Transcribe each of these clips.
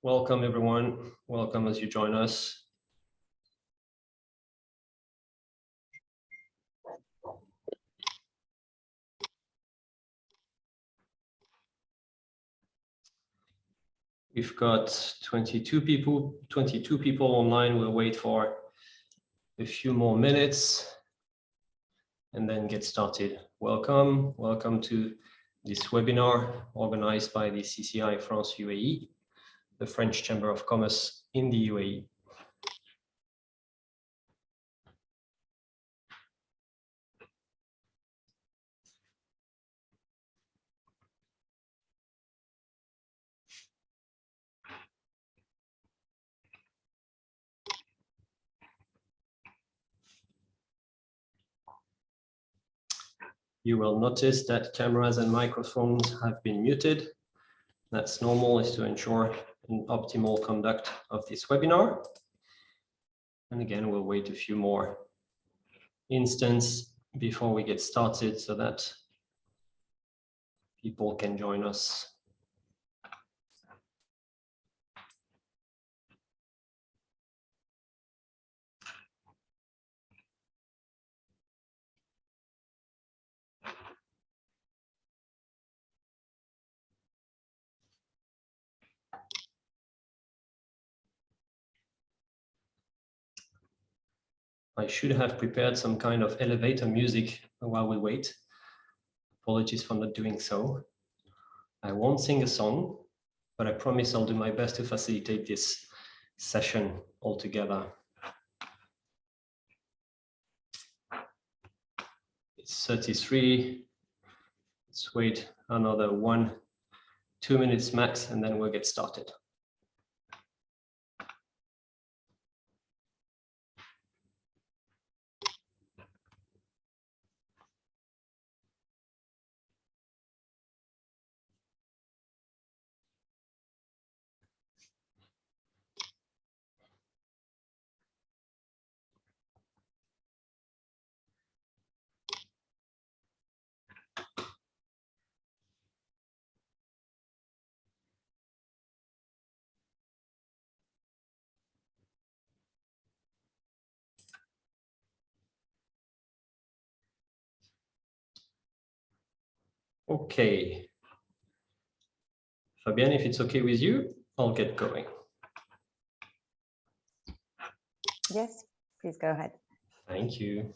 Welcome, everyone. Welcome as you join us. We've got 22 people online. We'll wait for a few more minutes and then get started. Welcome to this webinar organized by the CCI France UAE, the French Chamber of Commerce in the UAE. You will notice that cameras and microphones have been muted. That's normal, is to ensure an optimal conduct of this webinar. And again, we'll wait a few more instants before we get started so that people can join us. I should have prepared some kind of elevator music while we wait. Apologies for not doing so. I won't sing a song, but I promise I'll do my best to facilitate this session altogether. It's 33. Let's wait another 1-2 minutes max, and then we'll get started. Okay. Fabienne, if it's okay with you, I'll get going. Yes, please go ahead. Thank you.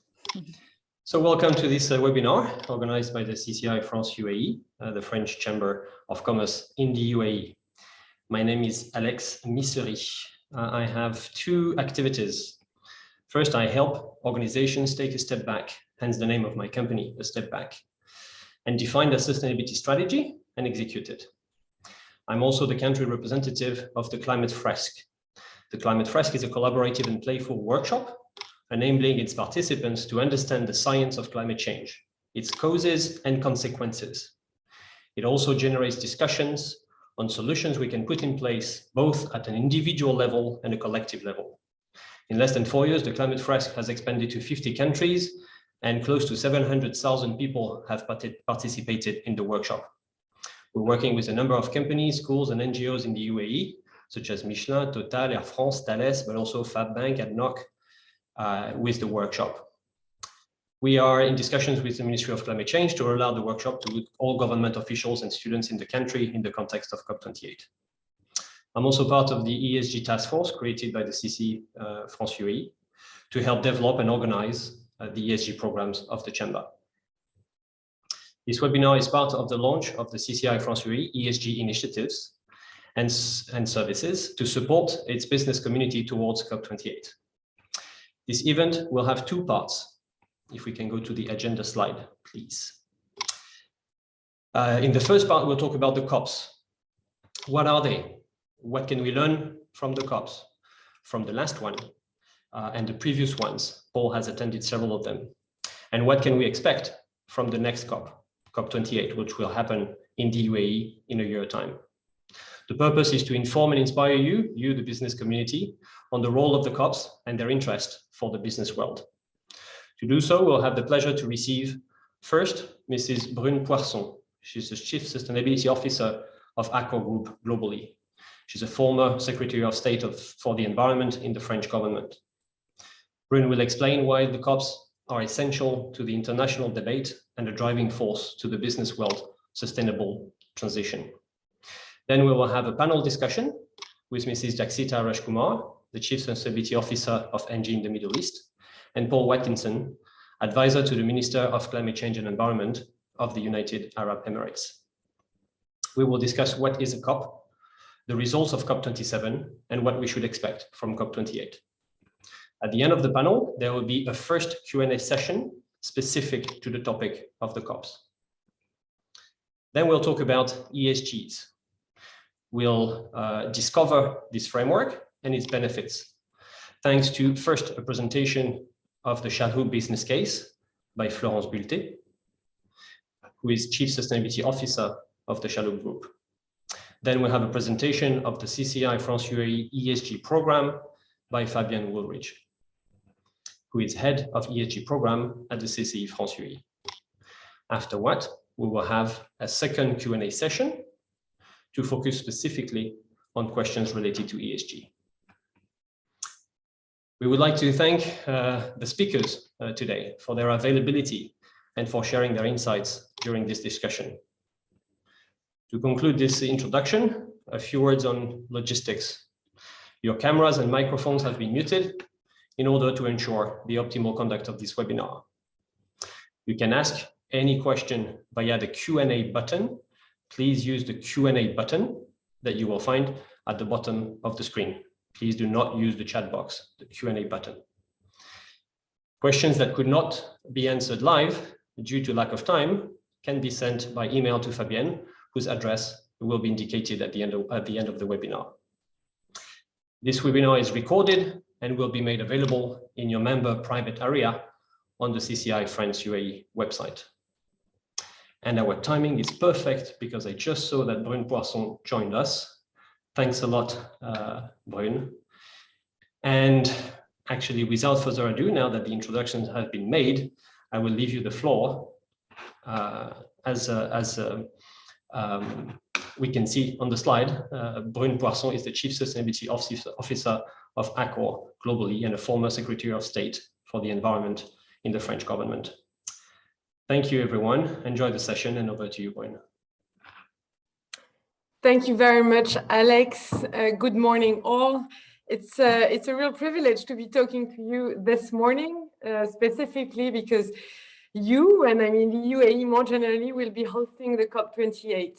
So welcome to this webinar organized by the CCI France UAE, the French Chamber of Commerce in the UAE. My name is Alex Missery. I have two activities. First, I help organizations take a step back, hence the name of my company, A Step Back, and define their sustainability strategy and execute it. I'm also the country representative of the Climate Fresk. The Climate Fresk is a collaborative and playful workshop enabling its participants to understand the science of climate change, its causes and consequences. It also generates discussions on solutions we can put in place, both at an individual level and a collective level. In less than 4 years, the Climate Fresk has expanded to 50 countries, and close to 700,000 people have participated in the workshop. We're working with a number of companies, schools, and NGOs in the UAE, such as Michelin, Total, Air France, Thales, but also Fabbank and NOC with the workshop. We are in discussions with the Ministry of Climate Change to roll out the workshop to all government officials and students in the country in the context of COP28. I'm also part of the ESG task force created by the CCI France UAE to help develop and organize the ESG programs of the Chamber. This webinar is part of the launch of the CCI France UAE ESG initiatives and services to support its business community towards COP28. This event will have two parts. If we can go to the agenda slide, please. In the first part, we'll talk about the COPs. What are they? What can we learn from the COPs? From the last one and the previous ones. Paul has attended several of them. And what can we expect from the next COP, COP28, which will happen in the UAE in a year's time? The purpose is to inform and inspire you, the business community, on the role of the COPs and their interest for the business world. To do so, we'll have the pleasure to receive first Mrs. Brune Poisson. She's the Chief Sustainability Officer of Accor Group globally. She's a former Secretary of State for the Environment in the French government. Brune will explain why the COPs are essential to the international debate and a driving force to the business world sustainable transition. Then we will have a panel discussion with Mrs. Jaxita Rajkumar, the Chief Sustainability Officer of ENGIE in the Middle East, and Paul Watkinson, Advisor to the Minister of Climate Change and Environment of the United Arab Emirates. We will discuss what is a COP, the results of COP27, and what we should expect from COP28. At the end of the panel, there will be a first Q&A session specific to the topic of the COPs. Then we'll talk about ESGs. We'll discover this framework and its benefits, thanks to first a presentation of the Chalhoub business case by Florence Bulté, who is Chief Sustainability Officer of the Chalhoub Group. Then we'll have a presentation of the CCI France UAE ESG program by Fabienne Woolridge, who is head of ESG program at the CCI France UAE. After what, we will have a second Q&A session to focus specifically on questions related to ESG. We would like to thank the speakers today for their availability and for sharing their insights during this discussion. To conclude this introduction, a few words on logistics. Your cameras and microphones have been muted in order to ensure the optimal conduct of this webinar. You can ask any question via the Q&A button. Please use the Q&A button that you will find at the bottom of the screen. Please do not use the chat box, the Q&A button. Questions that could not be answered live due to lack of time can be sent by email to Fabienne, whose address will be indicated at the end of the webinar. This webinar is recorded and will be made available in your member private area on the CCI France UAE website. And our timing is perfect because I just saw that Brune Poisson joined us. Thanks a lot, Brune. And actually, without further ado, now that the introductions have been made, I will leave you the floor. As we can see on the slide, Brune Poisson is the Chief Sustainability Officer of Accor globally and a former Secretary of State for the Environment in the French government. Thank you, everyone. Enjoy the session, and over to you, Brune. Thank you very much, Alex. Good morning, all. It's a real privilege to be talking to you this morning, specifically because you, and I mean the UAE more generally, will be hosting the COP28.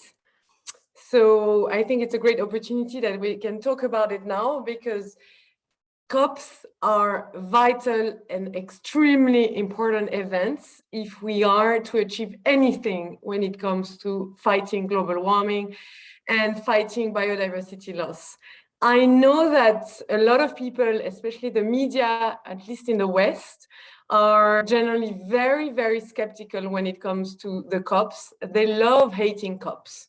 So I think it's a great opportunity that we can talk about it now, because COPs are vital and extremely important events if we are to achieve anything when it comes to fighting global warming and fighting biodiversity loss. I know that a lot of people, especially the media, at least in the West, are generally very, very skeptical when it comes to the COPs. They love hating COPs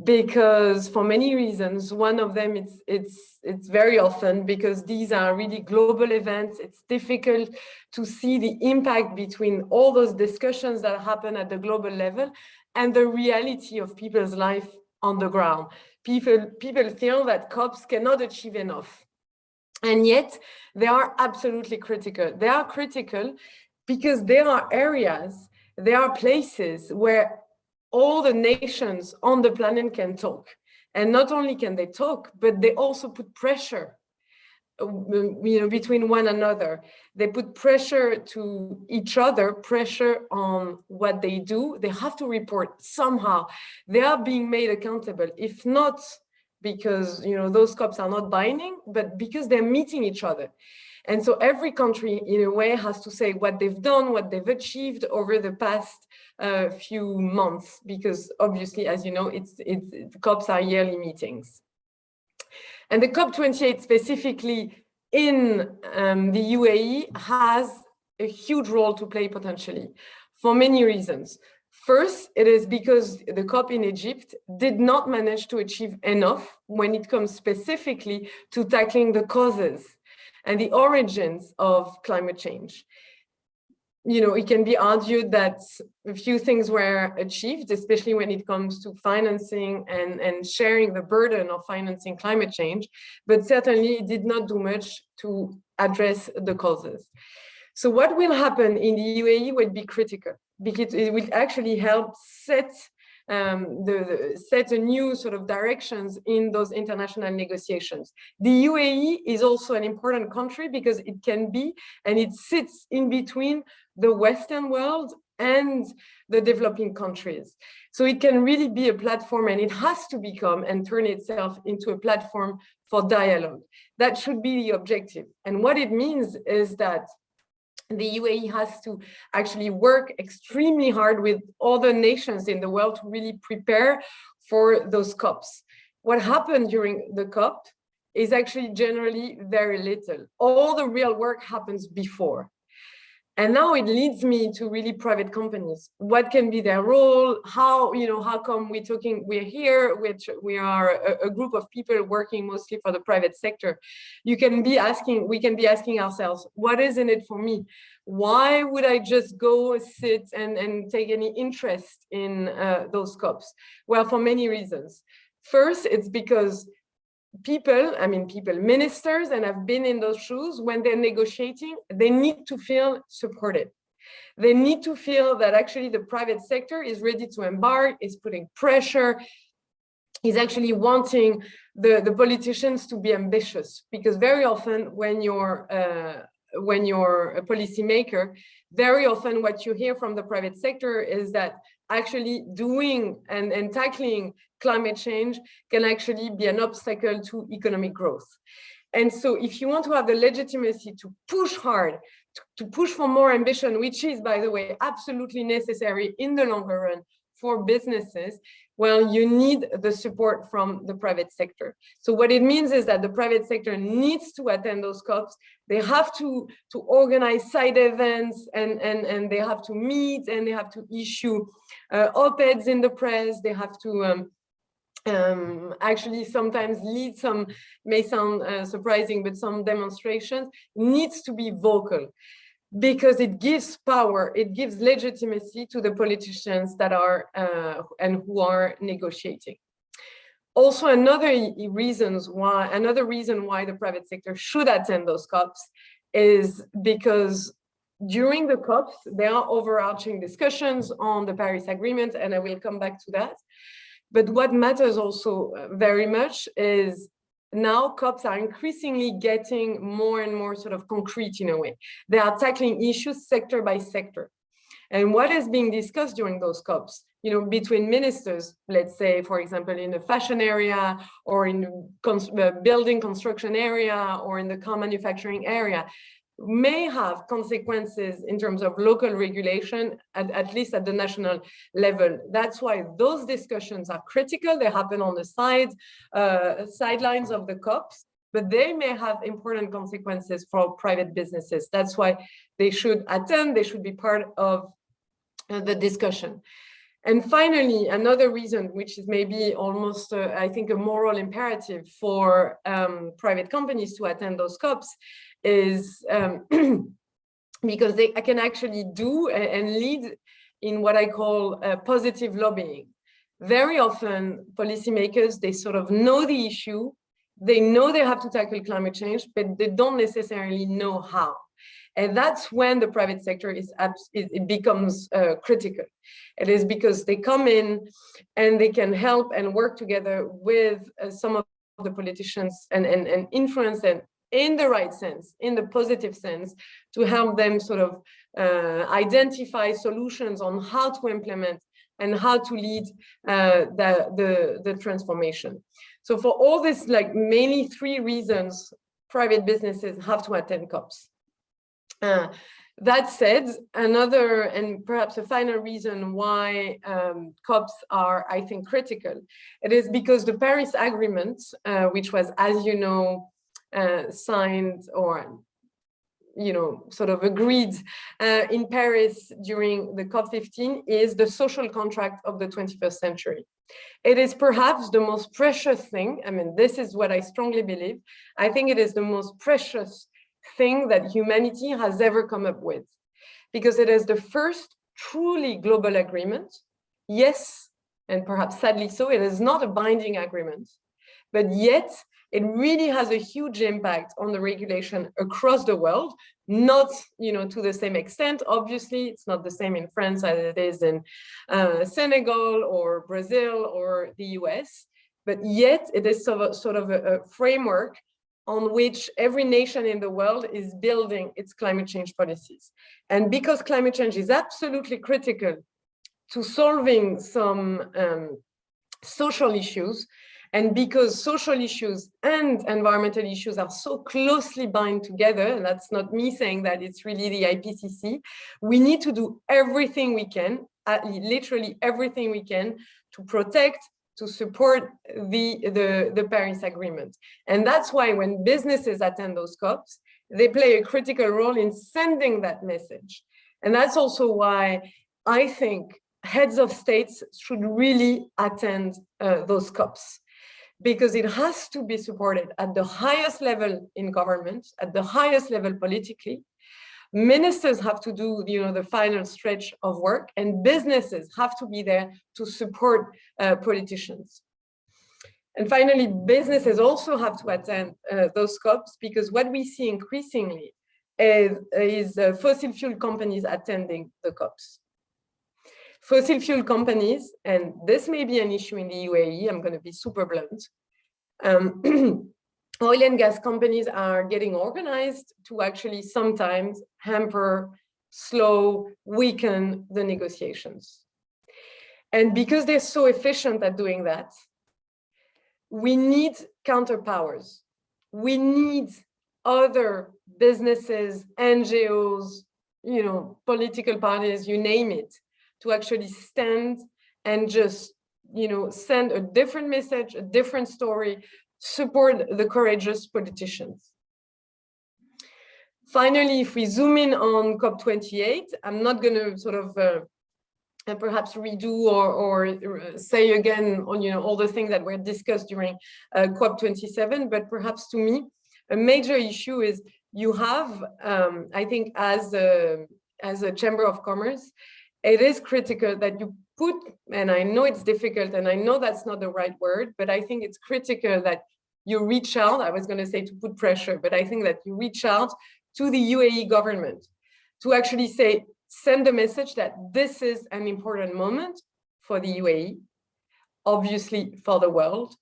because for many reasons. One of them, it's very often because these are really global events. It's difficult to see the impact between all those discussions that happen at the global level and the reality of people's life on the ground. People feel that COPs cannot achieve enough. And yet they are absolutely critical. They are critical because there are areas, there are places where all the nations on the planet can talk. And not only can they talk, but they also put pressure between one another. They put pressure to each other, pressure on what they do. They have to report somehow. They are being made accountable, if not because those COPs are not binding, but because they're meeting each other. And so every country, in a way, has to say what they've done, what they've achieved over the past few months, because obviously, as you know, COPs are yearly meetings. And the COP28 specifically in the UAE has a huge role to play potentially for many reasons. First, it is because the COP in Egypt did not manage to achieve enough when it comes specifically to tackling the causes and the origins of climate change. it can be argued that a few things were achieved, especially when it comes to financing and sharing the burden of financing climate change, but certainly it did not do much to address the causes. So what will happen in the UAE would be critical, because it will actually help set a new sort of directions in those international negotiations. The UAE is also an important country because it can be, and it sits in between the Western world and the developing countries. So it can really be a platform, and it has to become and turn itself into a platform for dialogue. That should be the objective. And what it means is that the UAE has to actually work extremely hard with other nations in the world to really prepare for those COPs. What happened during the COP is actually generally very little. All the real work happens before. And now it leads me to really private companies. What can be their role? How come we're here, which we are a group of people working mostly for the private sector. We can be asking ourselves, what is in it for me? Why would I just go sit and take any interest in those COPs? Well, for many reasons. First, it's because ministers, and I've been in those shoes, when they're negotiating, they need to feel supported. They need to feel that actually the private sector is ready to embark, is putting pressure, is actually wanting the politicians to be ambitious. Because very often when you're a policymaker, very often what you hear from the private sector is that actually doing and tackling climate change can actually be an obstacle to economic growth. And so if you want to have the legitimacy to push hard, to push for more ambition, which is, by the way, absolutely necessary in the longer run for businesses, well, you need the support from the private sector. So what it means is that the private sector needs to attend those COPs. They have to organize side events, and they have to meet, and they have to issue op-eds in the press. They have to actually sometimes lead some, may sound surprising, but some demonstrations, needs to be vocal, because it gives power, it gives legitimacy to the politicians that are and who are negotiating. Also, another reason why the private sector should attend those COPs is because during the COPs, there are overarching discussions on the Paris Agreement, and I will come back to that. But what matters also very much is now COPs are increasingly getting more and more sort of concrete in a way. They are tackling issues sector by sector. And what is being discussed during those COPs, between ministers, let's say, for example, in the fashion area, or in the building construction area, or in the car manufacturing area, may have consequences in terms of local regulation, at least at the national level. That's why those discussions are critical. They happen on the sidelines of the COPs, but they may have important consequences for private businesses. That's why they should attend, they should be part of the discussion. And finally, another reason, which is maybe almost, I think, a moral imperative for private companies to attend those COPs, is because they can actually do and lead in what I call positive lobbying. Very often, policymakers, they sort of know the issue, they know they have to tackle climate change, but they don't necessarily know how. And that's when the private sector it becomes critical. It is because they come in and they can help and work together with some of the politicians and influence them in the right sense, in the positive sense, to help them sort of identify solutions on how to implement and how to lead the transformation. So for all this, like mainly three reasons, private businesses have to attend COPs. That said, another and perhaps a final reason why COPs are, I think, critical, it is because the Paris Agreement, which was, as you know, signed or sort of agreed in Paris during the COP15, is the social contract of the 21st century. It is perhaps the most precious thing. I mean, this is what I strongly believe. I think it is the most precious thing that humanity has ever come up with, because it is the first truly global agreement. Yes, and perhaps sadly so, it is not a binding agreement, but yet it really has a huge impact on the regulation across the world, not to the same extent. Obviously, it's not the same in France as it is in Senegal or Brazil or the US, but yet it is sort of a framework on which every nation in the world is building its climate change policies. And because climate change is absolutely critical to solving some social issues, and because social issues and environmental issues are so closely bound together, and that's not me saying that, it's really the IPCC, we need to do everything we can, literally everything we can, to protect, to support the Paris Agreement. And that's why when businesses attend those COPs, they play a critical role in sending that message. And that's also why I think heads of states should really attend those COPs, because it has to be supported at the highest level in government, at the highest level politically. Ministers have to do the final stretch of work, and businesses have to be there to support politicians. And finally, businesses also have to attend those COPs, because what we see increasingly is fossil fuel companies attending the COPs. Fossil fuel companies, and this may be an issue in the UAE, I'm going to be super blunt, oil and gas companies are getting organized to actually sometimes hamper, slow, weaken the negotiations. And because they're so efficient at doing that, we need counterpowers. We need other businesses, NGOs, political parties, you name it, to actually stand and just send a different message, a different story, support the courageous politicians. Finally, if we zoom in on COP28, I'm not going to sort of perhaps redo or say again on all the things that were discussed during COP27, but perhaps to me, a major issue is you have, I think as a Chamber of Commerce, it is critical that you put, and I know it's difficult, and I know that's not the right word, but I think it's critical that you reach out. I was going to say to put pressure, but I think that you reach out to the UAE government to actually say, send a message that this is an important moment for the UAE, obviously for the world,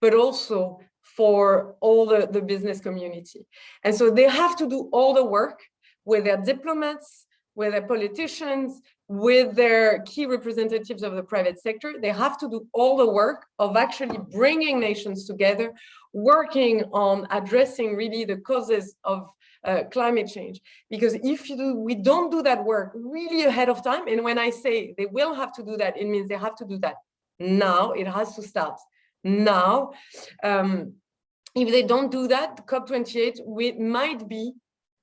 but also for all the business community. And so they have to do all the work with their diplomats, with their politicians, with their key representatives of the private sector. They have to do all the work of actually bringing nations together, working on addressing really the causes of climate change. Because if we don't do that work really ahead of time, and when I say they will have to do that, it means they have to do that now. It has to start now. If they don't do that, COP28 might be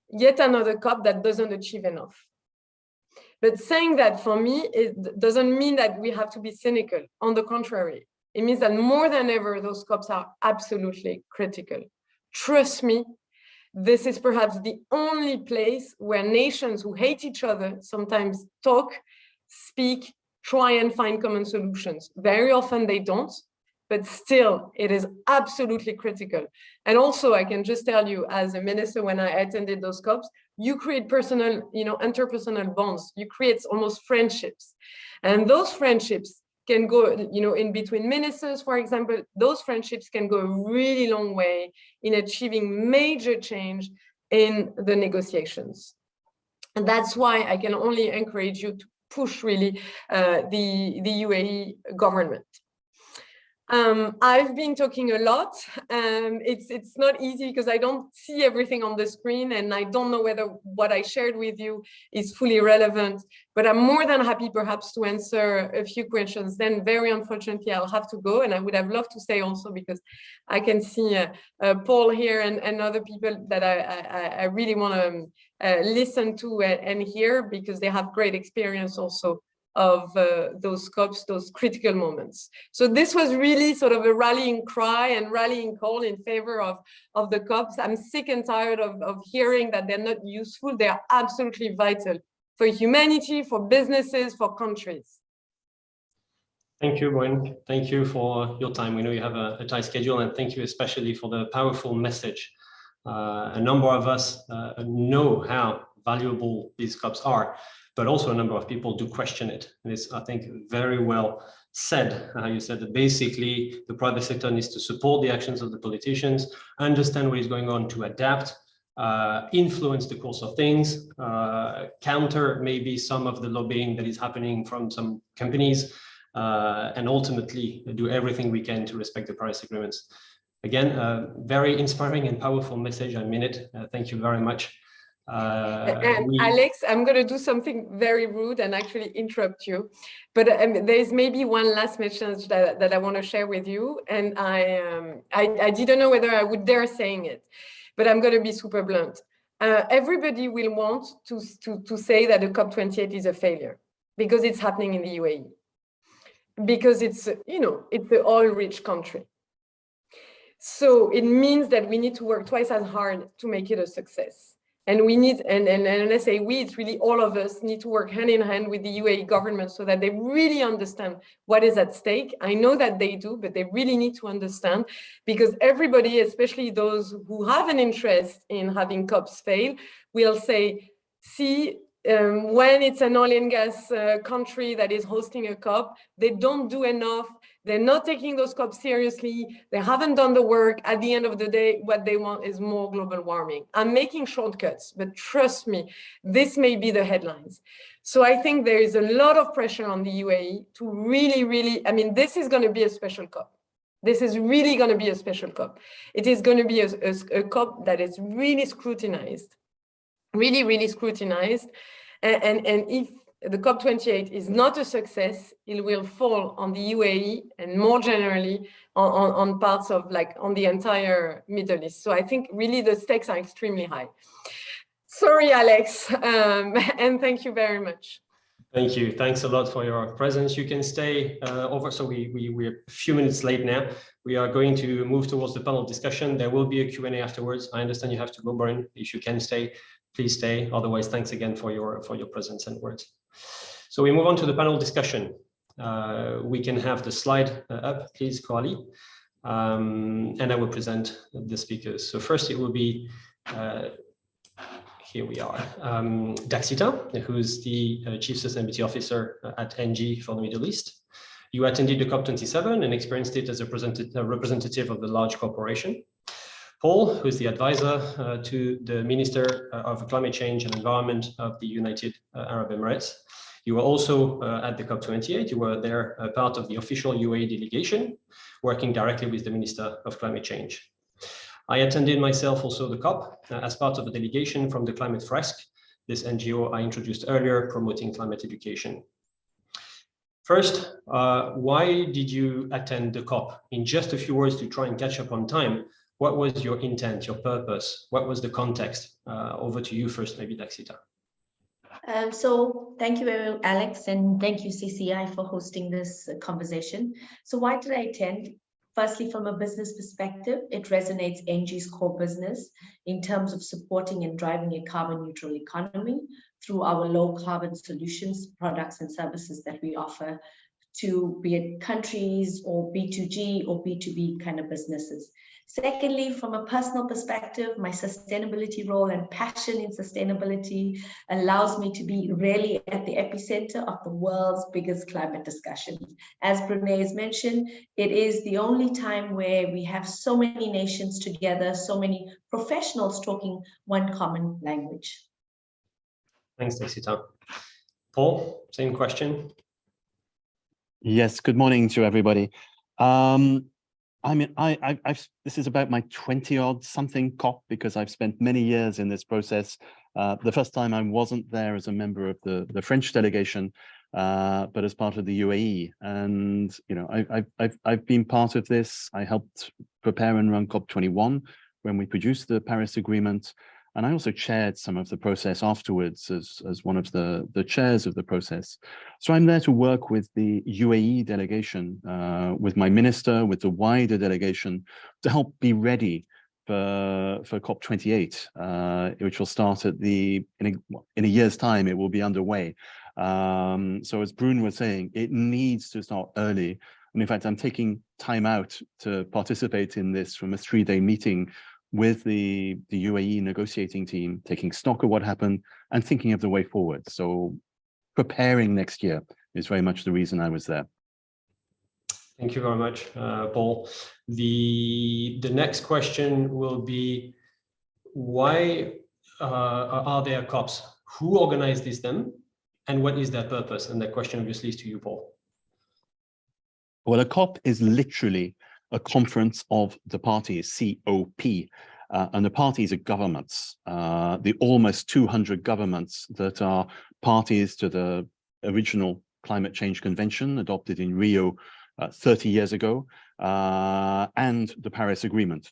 yet another COP that doesn't achieve enough. But saying that, for me, it doesn't mean that we have to be cynical. On the contrary, it means that more than ever, those COPs are absolutely critical. Trust me, this is perhaps the only place where nations who hate each other sometimes talk, speak, try and find common solutions. Very often they don't, but still it is absolutely critical. And also I can just tell you, as a minister, when I attended those COPs, you create personal, interpersonal bonds, you create almost friendships. And those friendships can go, in between ministers, for example, those friendships can go a really long way in achieving major change in the negotiations. And that's why I can only encourage you to push really the UAE government. I've been talking a lot. It's not easy because I don't see everything on the screen, and I don't know whether what I shared with you is fully relevant, but I'm more than happy perhaps to answer a few questions. Then very unfortunately, I'll have to go, and I would have loved to say also, because I can see Paul here and other people that I really want to listen to and hear, because they have great experience also of those COPs, those critical moments. So this was really sort of a rallying cry and rallying call in favor of the COPs. I'm sick and tired of hearing that they're not useful. They are absolutely vital for humanity, for businesses, for countries. Thank you, Gwen. Thank you for your time. We know you have a tight schedule, and thank you especially for the powerful message. A number of us know how valuable these COPs are, but also a number of people do question it. And it's, I think, very well said, how you said that basically the private sector needs to support the actions of the politicians, understand what is going on to adapt, influence the course of things, counter maybe some of the lobbying that is happening from some companies, and ultimately do everything we can to respect the Paris agreements. Again, a very inspiring and powerful message. I mean it. Thank you very much. Alex, I'm going to do something very rude and actually interrupt you. But there's maybe one last message that I want to share with you. And I didn't know whether I would dare saying it, but I'm going to be super blunt. Everybody will want to say that the COP28 is a failure because it's happening in the UAE. Because it's, you know, it's an oil-rich country. So it means that we need to work twice as hard to make it a success. And we need, and I say we, it's really all of us need to work hand in hand with the UAE government so that they really understand what is at stake. I know that they do, but they really need to understand because everybody, especially those who have an interest in having COPs fail, will say, see, when it's an oil and gas country that is hosting a COP, they don't do enough. They're not taking those COPs seriously. They haven't done the work. At the end of the day, what they want is more global warming. I'm making shortcuts, but trust me, this may be the headlines. So I think there is a lot of pressure on the UAE to really, I mean, this is going to be a special COP. This is really going to be a special COP. It is going to be a COP that is really scrutinized, really scrutinized. And if the COP28 is not a success, it will fall on the UAE and more generally on parts of on the entire Middle East. So I think really the stakes are extremely high. Sorry, Alex, and thank you very much. Thank you. Thanks a lot for your presence. You can stay over. So we're a few minutes late now. We are going to move towards the panel discussion. There will be a Q&A afterwards. I understand you have to go, Brian. If you can stay, please stay. Otherwise, thanks again for your presence and words. So we move on to the panel discussion. We can have the slide up, please, Coralie. And I will present the speakers. So first it will be, here we are, Daxita, who's the Chief Sustainability Officer at NG for the Middle East. You attended the COP27 and experienced it as a representative of the large corporation. Paul, who's the advisor to the Minister of Climate Change and Environment of the United Arab Emirates. You were also at the COP28. You were there part of the official UAE delegation, working directly with the Minister of Climate Change. I attended myself also the COP as part of a delegation from the Climate Fresk, this NGO I introduced earlier, promoting climate education. First, why did you attend the COP? In just a few words to try and catch up on time, what was your intent, your purpose? What was the context? Over to you first, maybe Daxita. So thank you, Alex, and thank you, CCI, for hosting this conversation. So why did I attend? Firstly, from a business perspective, it resonates NG's core business in terms of supporting and driving a carbon neutral economy through our low carbon solutions, products and services that we offer to be it countries or B2G or B2B kind of businesses. Secondly, from a personal perspective, my sustainability role and passion in sustainability allows me to be really at the epicenter of the world's biggest climate discussions. As Brene has mentioned, it is the only time where we have so many nations together, so many professionals talking one common language. Thanks, Daxita. Paul, same question. Yes, good morning to everybody. I mean, this is about my 20-odd something COP because I've spent many years in this process. The first time I wasn't there as a member of the French delegation, but as part of the UAE. And, you know, I've been part of this. I helped prepare and run COP21 when we produced the Paris Agreement. And I also chaired some of the process afterwards as one of the chairs of the process. So I'm there to work with the UAE delegation, with my minister, with the wider delegation, to help be ready for COP28, which will start at in a year's time. It will be underway. So as Brune was saying, it needs to start early. And in fact, I'm taking time out to participate in this from a 3-day meeting with the UAE negotiating team, taking stock of what happened and thinking of the way forward. So preparing next year is very much the reason I was there. Thank you very much, Paul. The next question will be, why are there COPs? Who organizes them? And what is their purpose? And that question obviously is to you, Paul. Well, a COP is literally a conference of the parties, COP, and the parties are governments, the almost 200 governments that are parties to the original Climate Change Convention adopted in Rio 30 years ago, and the Paris Agreement.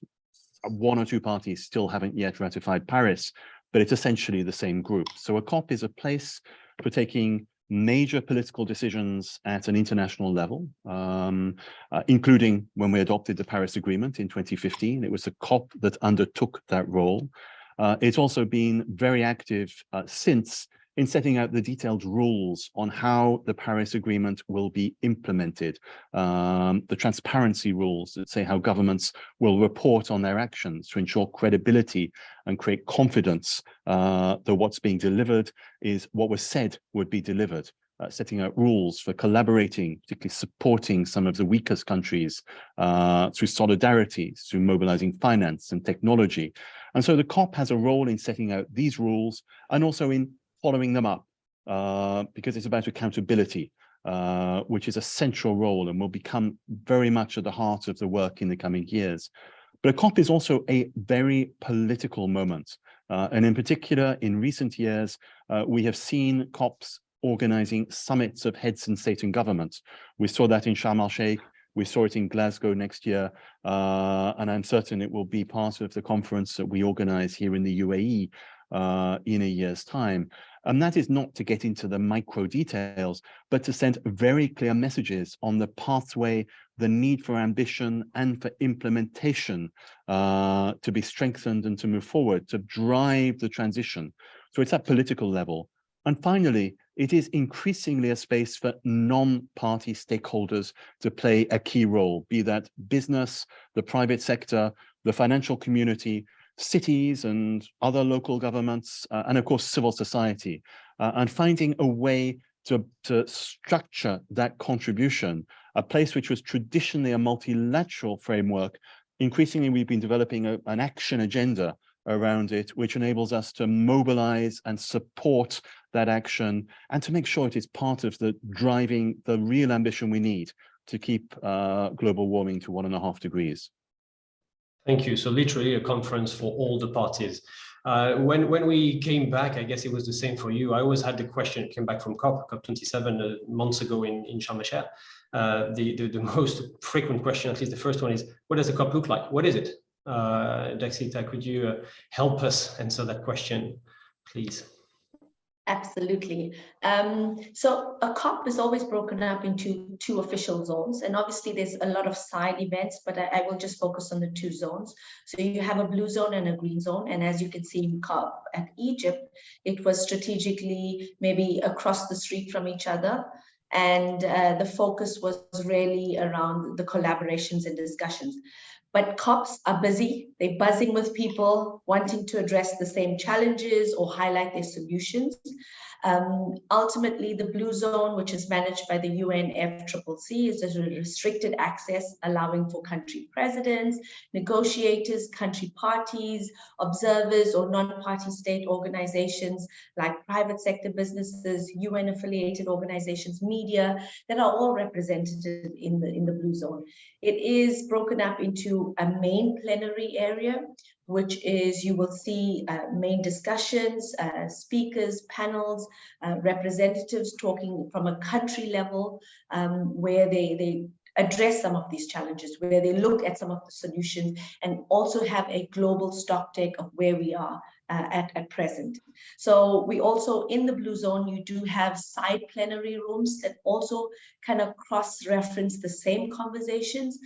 1 or 2 parties still haven't yet ratified Paris, but it's essentially the same group. So a COP is a place for taking major political decisions at an international level, including when we adopted the Paris Agreement in 2015. It was the COP that undertook that role. It's also been very active since in setting out the detailed rules on how the Paris Agreement will be implemented, the transparency rules that say how governments will report on their actions to ensure credibility and create confidence that what's being delivered is what was said would be delivered. Setting out rules for collaborating, particularly supporting some of the weakest countries through solidarity, through mobilizing finance and technology. And so the COP has a role in setting out these rules and also in following them up, because it's about accountability, which is a central role and will become very much at the heart of the work in the coming years. But a COP is also a very political moment. And in particular, in recent years, we have seen COPs organizing summits of heads and state and government. We saw that in Sharm el-Sheikh. We saw it in Glasgow next year. And I'm certain it will be part of the conference that we organize here in the UAE in a year's time. And that is not to get into the micro details, but to send very clear messages on the pathway, the need for ambition and for implementation to be strengthened and to move forward, to drive the transition. So it's at political level. And finally, it is increasingly a space for non-party stakeholders to play a key role, be that business, the private sector, the financial community, cities and other local governments, and of course, civil society, and finding a way to structure that contribution, a place which was traditionally a multilateral framework. Increasingly, we've been developing an action agenda around it, which enables us to mobilize and support that action and to make sure it is part of the driving the real ambition we need to keep global warming to 1.5 degrees. Thank you. So literally a conference for all the parties. When we came back, I guess it was the same for you. I always had the question, came back from COP27 months ago in Sharm el-Sheikh. The most frequent question, at least the first one, is, what does the COP look like? What is it? Daxita, could you help us answer that question, please? Absolutely. So a COP is always broken up into 2 official zones, and obviously there's a lot of side events, but I will just focus on the 2 zones. So you have a blue zone and a green zone, and as you can see in COP at Egypt, it was strategically maybe across the street from each other, and the focus was really around the collaborations and discussions. But COPs are busy, they're buzzing with people wanting to address the same challenges or highlight their solutions. Ultimately, the blue zone, which is managed by the UNFCCC, is a restricted access, allowing for country presidents, negotiators, country parties, observers, or non-party state organizations like private sector businesses, UN-affiliated organizations, media, that are all represented in the blue zone. It is broken up into a main plenary area, which is, you will see main discussions, speakers, panels, representatives talking from a country level, where they address some of these challenges, where they look at some of the solutions and also have a global stock take of where we are at present. So we also, in the Blue Zone, you do have side plenary rooms that also kind of cross-reference the same conversations,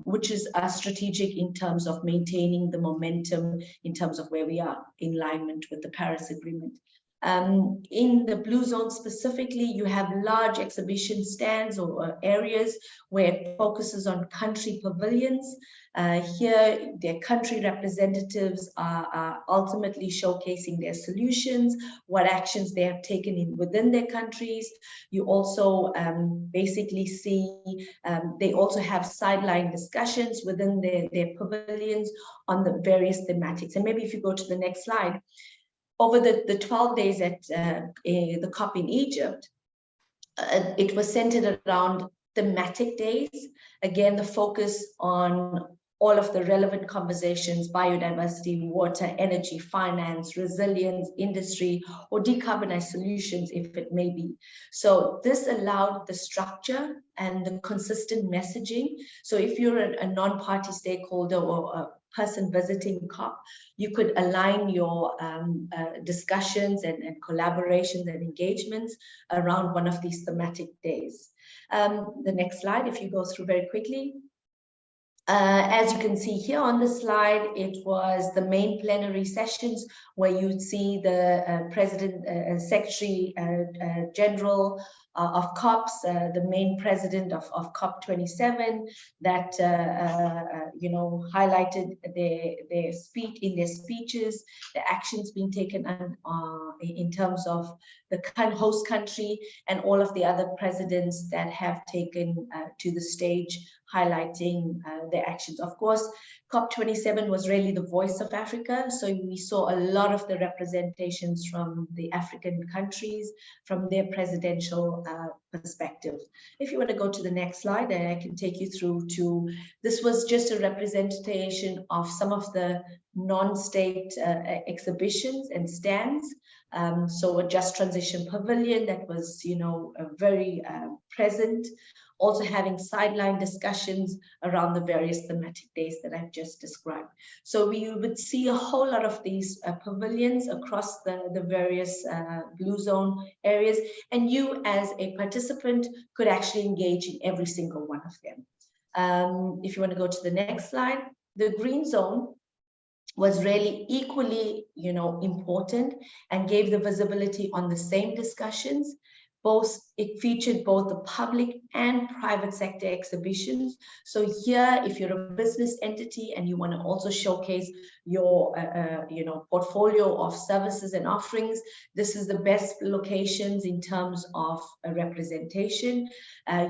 which is strategic in terms of maintaining the momentum in terms of where we are in alignment with the Paris Agreement. In the Blue Zone specifically, you have large exhibition stands or areas where it focuses on country pavilions. Here, their country representatives are ultimately showcasing their solutions, what actions they have taken within their countries. You also basically see, they also have sideline discussions within their pavilions on the various thematics. And maybe if you go to the next slide, over the 12 days at the COP in Egypt, it was centered around thematic days. Again, the focus on all of the relevant conversations: biodiversity, water, energy, finance, resilience, industry, or decarbonized solutions, if it may be. So this allowed the structure and the consistent messaging. So if you're a non-party stakeholder or a person visiting COP, you could align your discussions and collaborations and engagements around one of these thematic days. The next slide, if you go through very quickly. As you can see here on the slide, it was the main plenary sessions where you'd see the President, Secretary General of COPs, the main president of COP27, that highlighted their speeches, the actions being taken in terms of the host country, and all of the other presidents that have taken to the stage, highlighting their actions. Of course, COP27 was really the voice of Africa, so we saw a lot of the representations from the African countries, from their presidential perspective. If you want to go to the next slide, and I can take you through to, this was just a representation of some of the non-state exhibitions and stands. So a Just Transition Pavilion that was, very present. Also having sideline discussions around the various thematic days that I've just described. So we would see a whole lot of these pavilions across the various Blue Zone areas, and you as a participant could actually engage in every single one of them. If you want to go to the next slide, the Green Zone was really equally, important and gave the visibility on the same discussions. It featured both the public and private sector exhibitions. So here, if you're a business entity and you want to also showcase your, portfolio of services and offerings, this is the best locations in terms of a representation.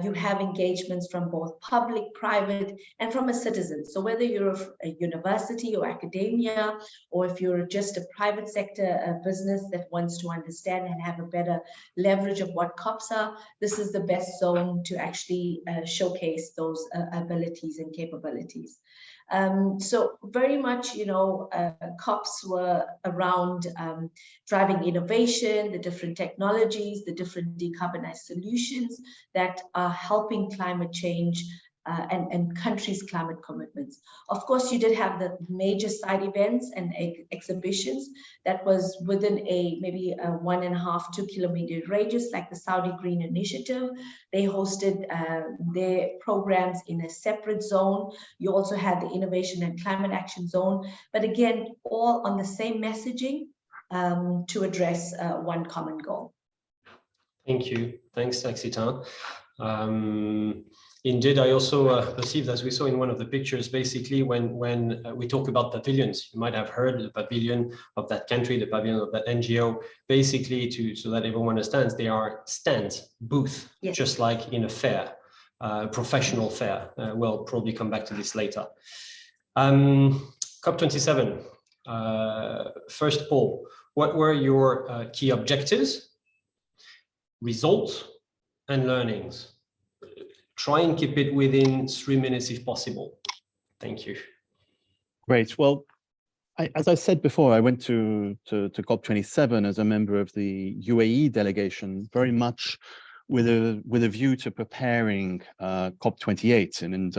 You have engagements from both public, private, and from a citizen. So whether you're a university or academia, or if you're just a private sector business that wants to understand and have a better leverage of what COPs are, this is the best zone to actually showcase those abilities and capabilities. So very much, COPs were around driving innovation, the different technologies, the different decarbonized solutions that are helping climate change and countries' climate commitments. Of course, you did have the major side events and exhibitions that was within maybe a 1.5 to 2 kilometer radius, like the Saudi Green Initiative. They hosted their programs in a separate zone. You also had the Innovation and Climate Action Zone, but again, all on the same messaging to address one common goal. Thank you. Thanks, Axitin. Indeed, I also perceived, as we saw in one of the pictures, basically when we talk about pavilions, you might have heard the pavilion of that country, the pavilion of that NGO, basically so that everyone understands, they are stands, booth, yes, just like in a fair, professional fair. We'll probably come back to this later. COP27, first poll, what were your key objectives, results, and learnings? Try and keep it within 3 minutes if possible. Thank you. Great. Well, as I said before, I went to COP27 as a member of the UAE delegation, very much with a view to preparing COP28. And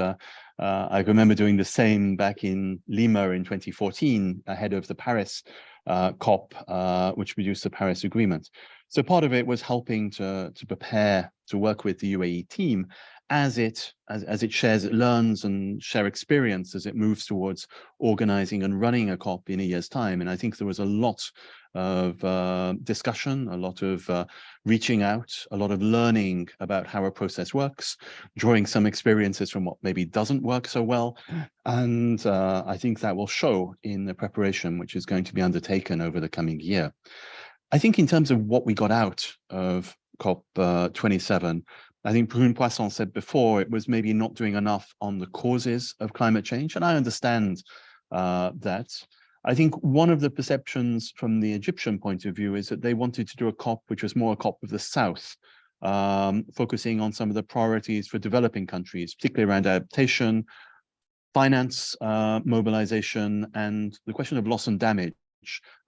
I remember doing the same back in Lima in 2014, ahead of the Paris COP, which produced the Paris Agreement. So part of it was helping to prepare to work with the UAE team as it shares, it learns and share experience as it moves towards organizing and running a COP in a year's time. And I think there was a lot of discussion, a lot of reaching out, a lot of learning about how a process works, drawing some experiences from what maybe doesn't work so well. And I think that will show in the preparation, which is going to be undertaken over the coming year. I think in terms of what we got out of COP27, I think Brune Poisson said before, it was maybe not doing enough on the causes of climate change. And I understand that. I think one of the perceptions from the Egyptian point of view is that they wanted to do a COP which was more a COP of the South, focusing on some of the priorities for developing countries, particularly around adaptation, finance mobilization, and the question of loss and damage,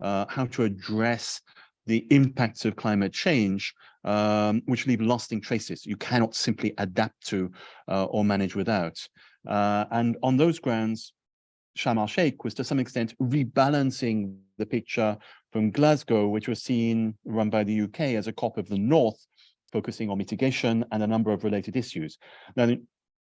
how to address the impacts of climate change, which leave lasting traces you cannot simply adapt to or manage without. And on those grounds, Sharm el-Sheikh was to some extent rebalancing the picture from Glasgow, which was run by the UK as a COP of the North, focusing on mitigation and a number of related issues. Now,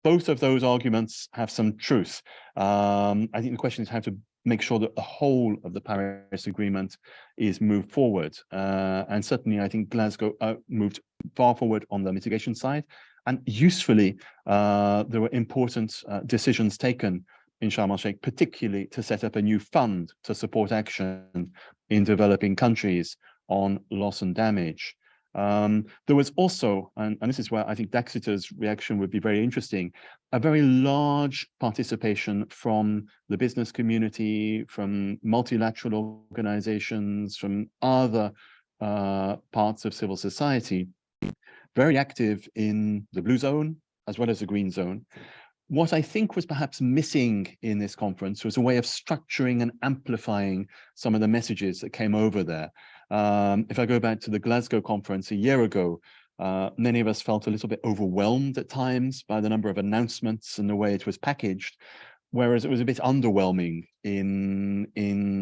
both of those arguments have some truth. I think the question is how to make sure that the whole of the Paris Agreement is moved forward. And certainly, I think Glasgow moved far forward on the mitigation side. And usefully, there were important decisions taken in Sharm el-Sheikh, particularly to set up a new fund to support action in developing countries on loss and damage. There was also, and this is where I think Daxita's reaction would be very interesting, a very large participation from the business community, from multilateral organizations, from other parts of civil society, very active in the blue zone as well as the green zone. What I think was perhaps missing in this conference was a way of structuring and amplifying some of the messages that came over there. If I go back to the Glasgow conference a year ago, many of us felt a little bit overwhelmed at times by the number of announcements and the way it was packaged, whereas it was a bit underwhelming in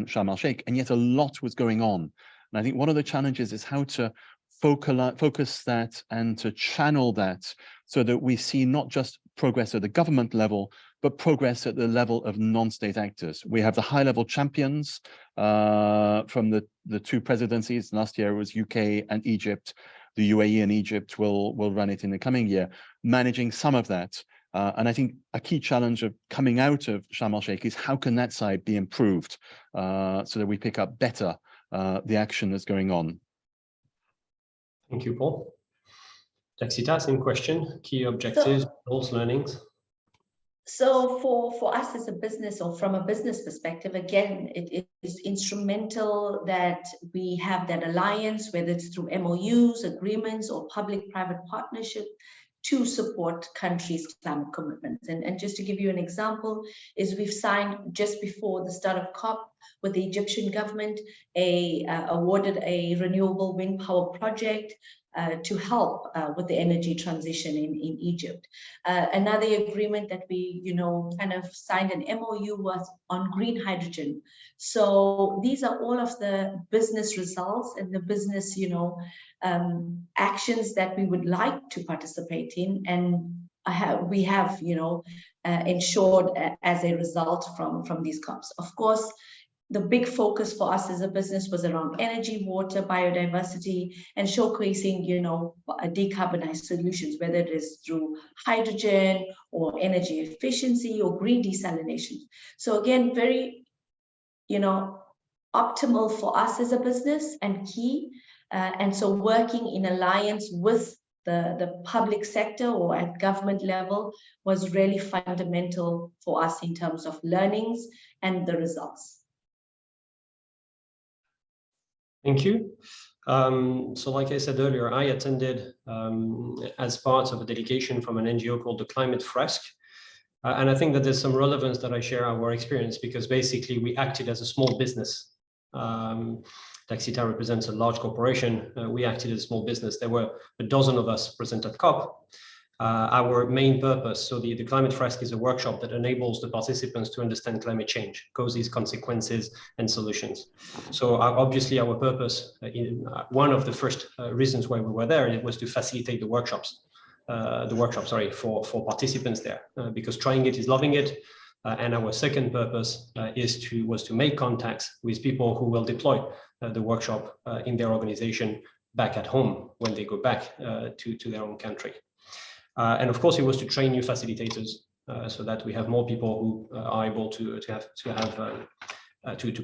Sharm el-Sheikh, and yet a lot was going on. And I think one of the challenges is how to focus that and to channel that so that we see not just progress at the government level, but progress at the level of non-state actors. We have the high-level champions from the two presidencies. Last year it was UK and Egypt. The UAE and Egypt will run it in the coming year, managing some of that. And I think a key challenge of coming out of Sharm el-Sheikh is how can that side be improved so that we pick up better the action that's going on. Thank you, Paul. Daxita, same question. Key objectives, goals, learnings. So for us as a business, or from a business perspective, again, it is instrumental that we have that alliance, whether it's through MOUs, agreements, or public-private partnership, to support countries' climate commitments. And just to give you an example, is we've signed just before the start of COP with the Egyptian government, awarded a renewable wind power project to help with the energy transition in Egypt. Another agreement that we, kind of signed an MOU was on green hydrogen. So these are all of the business results and the business, actions that we would like to participate in, and we have, ensured as a result from these COPs. Of course, the big focus for us as a business was around energy, water, biodiversity, and showcasing, decarbonized solutions, whether it is through hydrogen or energy efficiency or green desalination. So again, very, optimal for us as a business and key. And so working in alliance with the public sector or at government level was really fundamental for us in terms of learnings and the results. Thank you. So like I said earlier, I attended as part of a delegation from an NGO called the Climate Fresk. And I think that there's some relevance that I share our experience, because basically we acted as a small business. Daxita represents a large corporation. We acted as a small business. There were a dozen of us present at COP. our main purpose. So the Climate Fresk is a workshop that enables the participants to understand climate change, causes, consequences, and solutions. So obviously our purpose, one of the first reasons why we were there, it was to facilitate the workshops, for participants there, because trying it is loving it. And our second purpose was to make contacts with people who will deploy the workshop in their organization back at home when they go back to their own country. And of course, it was to train new facilitators so that we have more people who are able to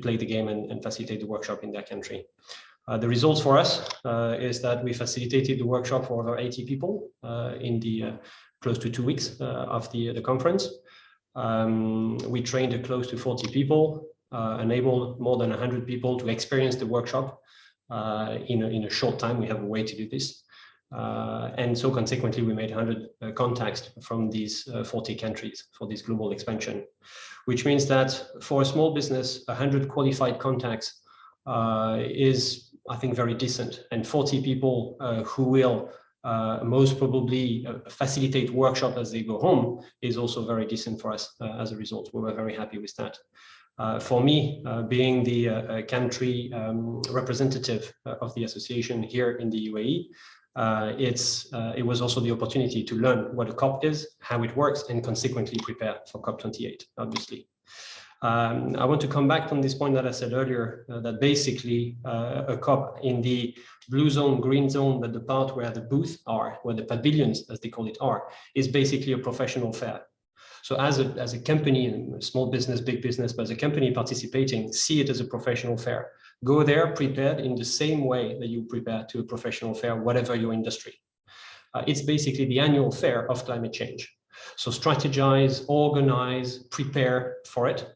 play the game and facilitate the workshop in their country. The results for us is that we facilitated the workshop for over 80 people in the close to 2 weeks of the conference. We trained close to 40 people, enabled more than 100 people to experience the workshop in a short time. We have a way to do this. And so consequently, we made 100 contacts from these 40 countries for this global expansion, which means that for a small business, 100 qualified contacts is, I think, very decent. And 40 people who will most probably facilitate workshop as they go home is also very decent for us as a result. We were very happy with that. For me, being the country representative of the association here in the UAE, it was also the opportunity to learn what a COP is, how it works, and consequently prepare for COP28, obviously. I want to come back on this point that I said earlier, that basically a COP in the blue zone, green zone, that the part where the booths are, where the pavilions, as they call it, are, is basically a professional fair. So as a company, small business, big business, but as a company participating, see it as a professional fair. Go there prepared in the same way that you prepare to a professional fair, whatever your industry. It's basically the annual fair of climate change. So strategize, organize, prepare for it.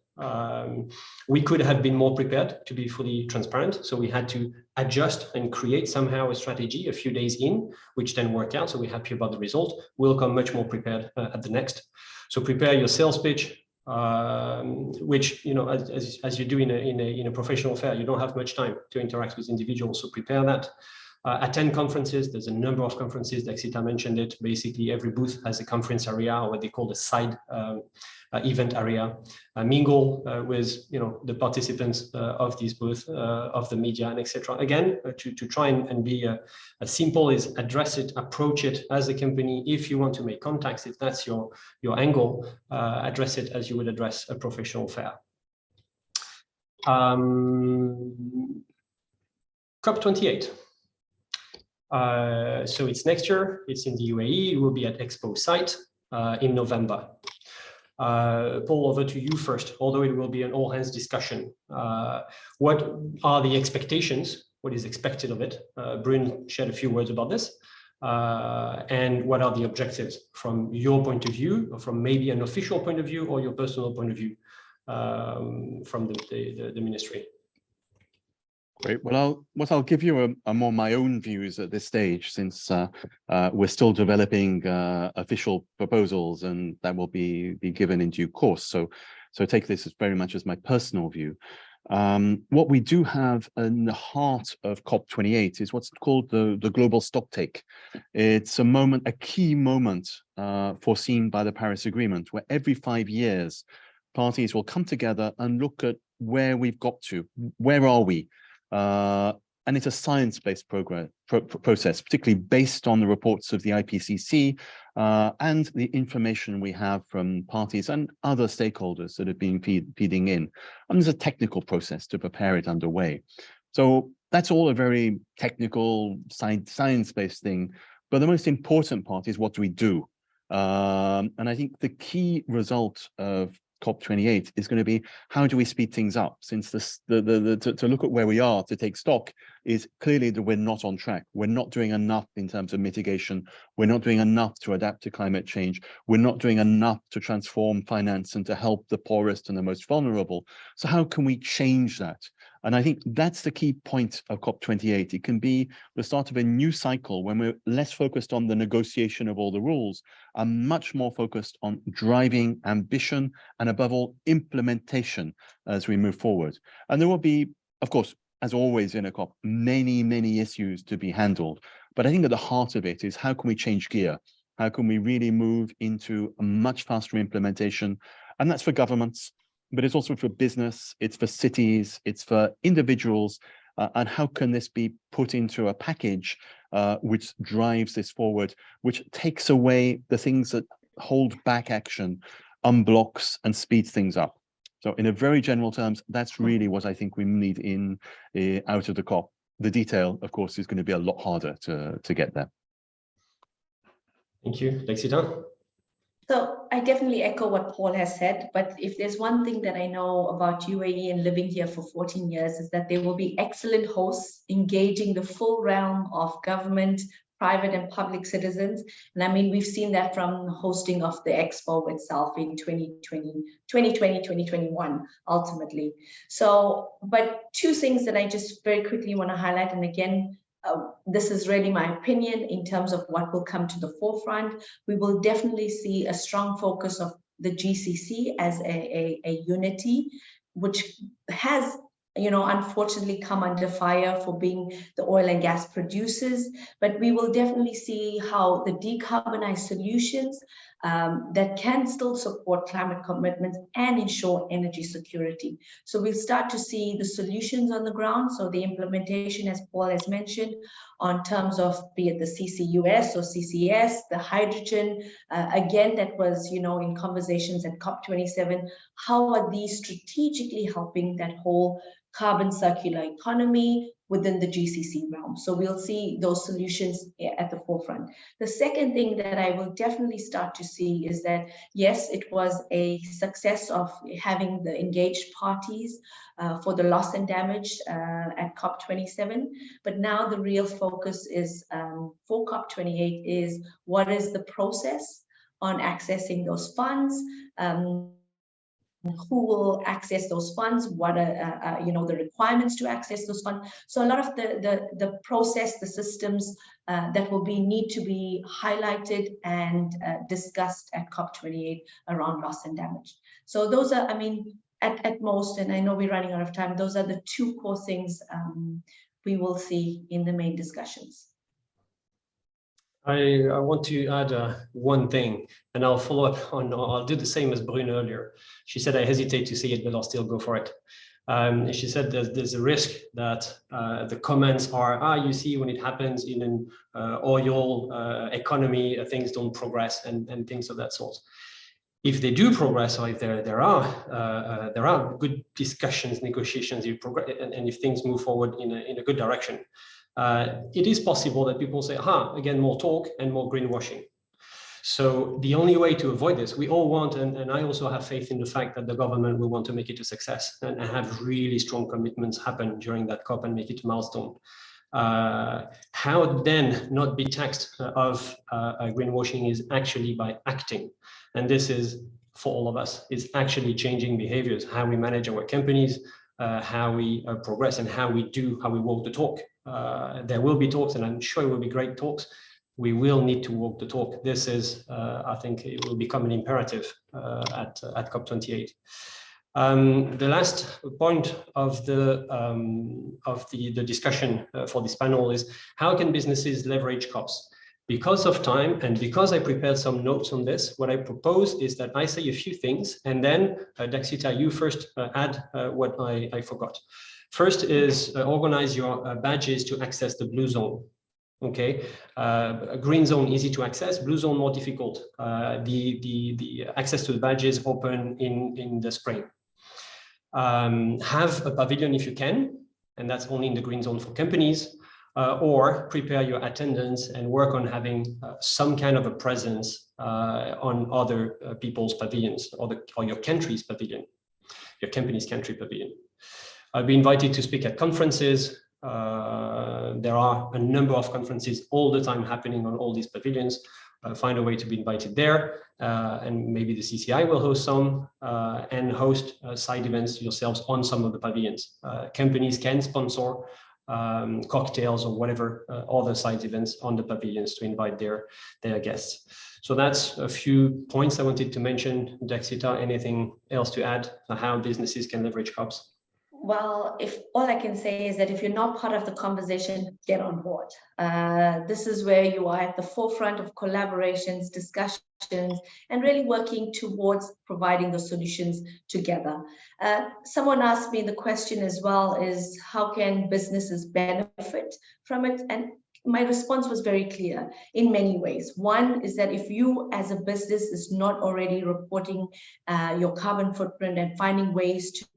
We could have been more prepared, to be fully transparent. So we had to adjust and create somehow a strategy a few days in, which then worked out. So we're happy about the result. We'll come much more prepared at the next. So prepare your sales pitch, which, as you do in a professional fair, you don't have much time to interact with individuals. So prepare that. Attend conferences. There's a number of conferences. Exita mentioned it. Basically, every booth has a conference area, or what they call the side event area. Mingle with the participants of these booths, of the media, and etc. Again, to try and be as simple as address it, approach it as a company. If you want to make contacts, if that's your angle, address it as you would address a professional fair. COP28. So it's next year, it's in the UAE, it will be at Expo site in November. Paul, over to you first, although it will be an all hands discussion. What are the expectations? What is expected of it? Brune shared a few words about this. And what are the objectives from your point of view, or from maybe an official point of view, or your personal point of view from the ministry? Great. Well, I'll give you a more my own views at this stage, since we're still developing official proposals, and that will be given in due course. So take this as very much as my personal view. What we do have in the heart of COP28 is what's called the global stocktake. It's a key moment foreseen by the Paris Agreement, where every 5 years, parties will come together and look at where we've got to, where are we? And it's a science-based process, particularly based on the reports of the IPCC and the information we have from parties and other stakeholders that have been feeding in. And there's a technical process to prepare it underway. So that's all a very technical, science-based thing. But the most important part is, what do we do? And I think the key result of COP28 is going to be, how do we speed things up? Since to look at where we are, to take stock, is clearly that we're not on track. We're not doing enough in terms of mitigation. We're not doing enough to adapt to climate change. We're not doing enough to transform finance and to help the poorest and the most vulnerable. So how can we change that? And I think that's the key point of COP28. It can be the start of a new cycle when we're less focused on the negotiation of all the rules and much more focused on driving ambition and, above all, implementation as we move forward. And there will be, of course, as always in a COP, many issues to be handled. But I think at the heart of it is, how can we change gear? How can we really move into a much faster implementation? And that's for governments, but it's also for business, it's for cities, it's for individuals. And how can this be put into a package which drives this forward, which takes away the things that hold back action, unblocks and speeds things up? So in a very general terms, that's really what I think we need in out of the COP. The detail, of course, is going to be a lot harder to get there. Thank you. Dexita? So I definitely echo what Paul has said, but if there's one thing that I know about UAE and living here for 14 years is that they will be excellent hosts, engaging the full realm of government, private and public citizens. And I mean, we've seen that from hosting of the Expo itself in 2021, ultimately. So, but two things that I just very quickly want to highlight, and again, this is really my opinion in terms of what will come to the forefront. We will definitely see a strong focus of the GCC as a unity, which has, you know, unfortunately come under fire for being the oil and gas producers, but we will definitely see how the decarbonized solutions that can still support climate commitments and ensure energy security. So we'll start to see the solutions on the ground. So the implementation, as Paul has mentioned, on terms of be it the CCUS or CCS, the hydrogen, again, that was, you know, in conversations at COP27, how are these strategically helping that whole carbon circular economy within the GCC realm? So we'll see those solutions at the forefront. The second thing that I will definitely start to see is that, yes, it was a success of having the engaged parties for the loss and damage at COP27. But now the real focus is for COP28 is what is the process on accessing those funds, who will access those funds, what are you know, the requirements to access those funds. So a lot of the process, the systems that will need to be highlighted and discussed at COP28 around loss and damage. So those are, I mean, at most, and I know we're running out of time, those are the two core things we will see in the main discussions. I want to add one thing, and I'll follow up on, I'll do the same as Brune earlier. She said, I hesitate to say it, but I'll still go for it. She said there's a risk that the comments are, you see, when it happens in an oil economy, things don't progress and things of that sort. If they do progress, or if there are good discussions, negotiations, and if things move forward in a good direction, it is possible that people say, again, more talk and more greenwashing. So the only way to avoid this, we all want, and I also have faith in the fact that the government will want to make it a success and have really strong commitments happen during that COP and make it a milestone. How then not be taxed of greenwashing is actually by acting. And this is, for all of us, is actually changing behaviors, how we manage our companies, how we progress, and how we walk the talk. There will be talks, and I'm sure it will be great talks. We will need to walk the talk. This is, I think, it will become an imperative at COP28. The last point of the discussion for this panel is how can businesses leverage COPs? Because of time and because I prepared some notes on this, what I propose is that I say a few things, and then Dexita, you first add what I forgot. First is organize your badges to access the blue zone. Okay, a green zone easy to access, blue zone more difficult. The access to the badges open in the spring. Have a pavilion if you can, and that's only in the green zone for companies. Or prepare your attendance and work on having some kind of a presence on other people's pavilions or your country's pavilion, your company's country pavilion. I'll be invited to speak at conferences. There are a number of conferences all the time happening on all these pavilions. Find a way to be invited there, and maybe the CCI will host some and host side events yourselves on some of the pavilions. Companies can sponsor cocktails or whatever other side events on the pavilions to invite their guests. So that's a few points I wanted to mention. Dexita, anything else to add on how businesses can leverage COPs? Well, if all I can say is that if you're not part of the conversation, get on board. This is where you are at the forefront of collaborations, discussions, and really working towards providing the solutions together. Someone asked me the question as well is how can businesses benefit from it? And my response was very clear in many ways. One is that if you as a business is not already reporting your carbon footprint and finding ways to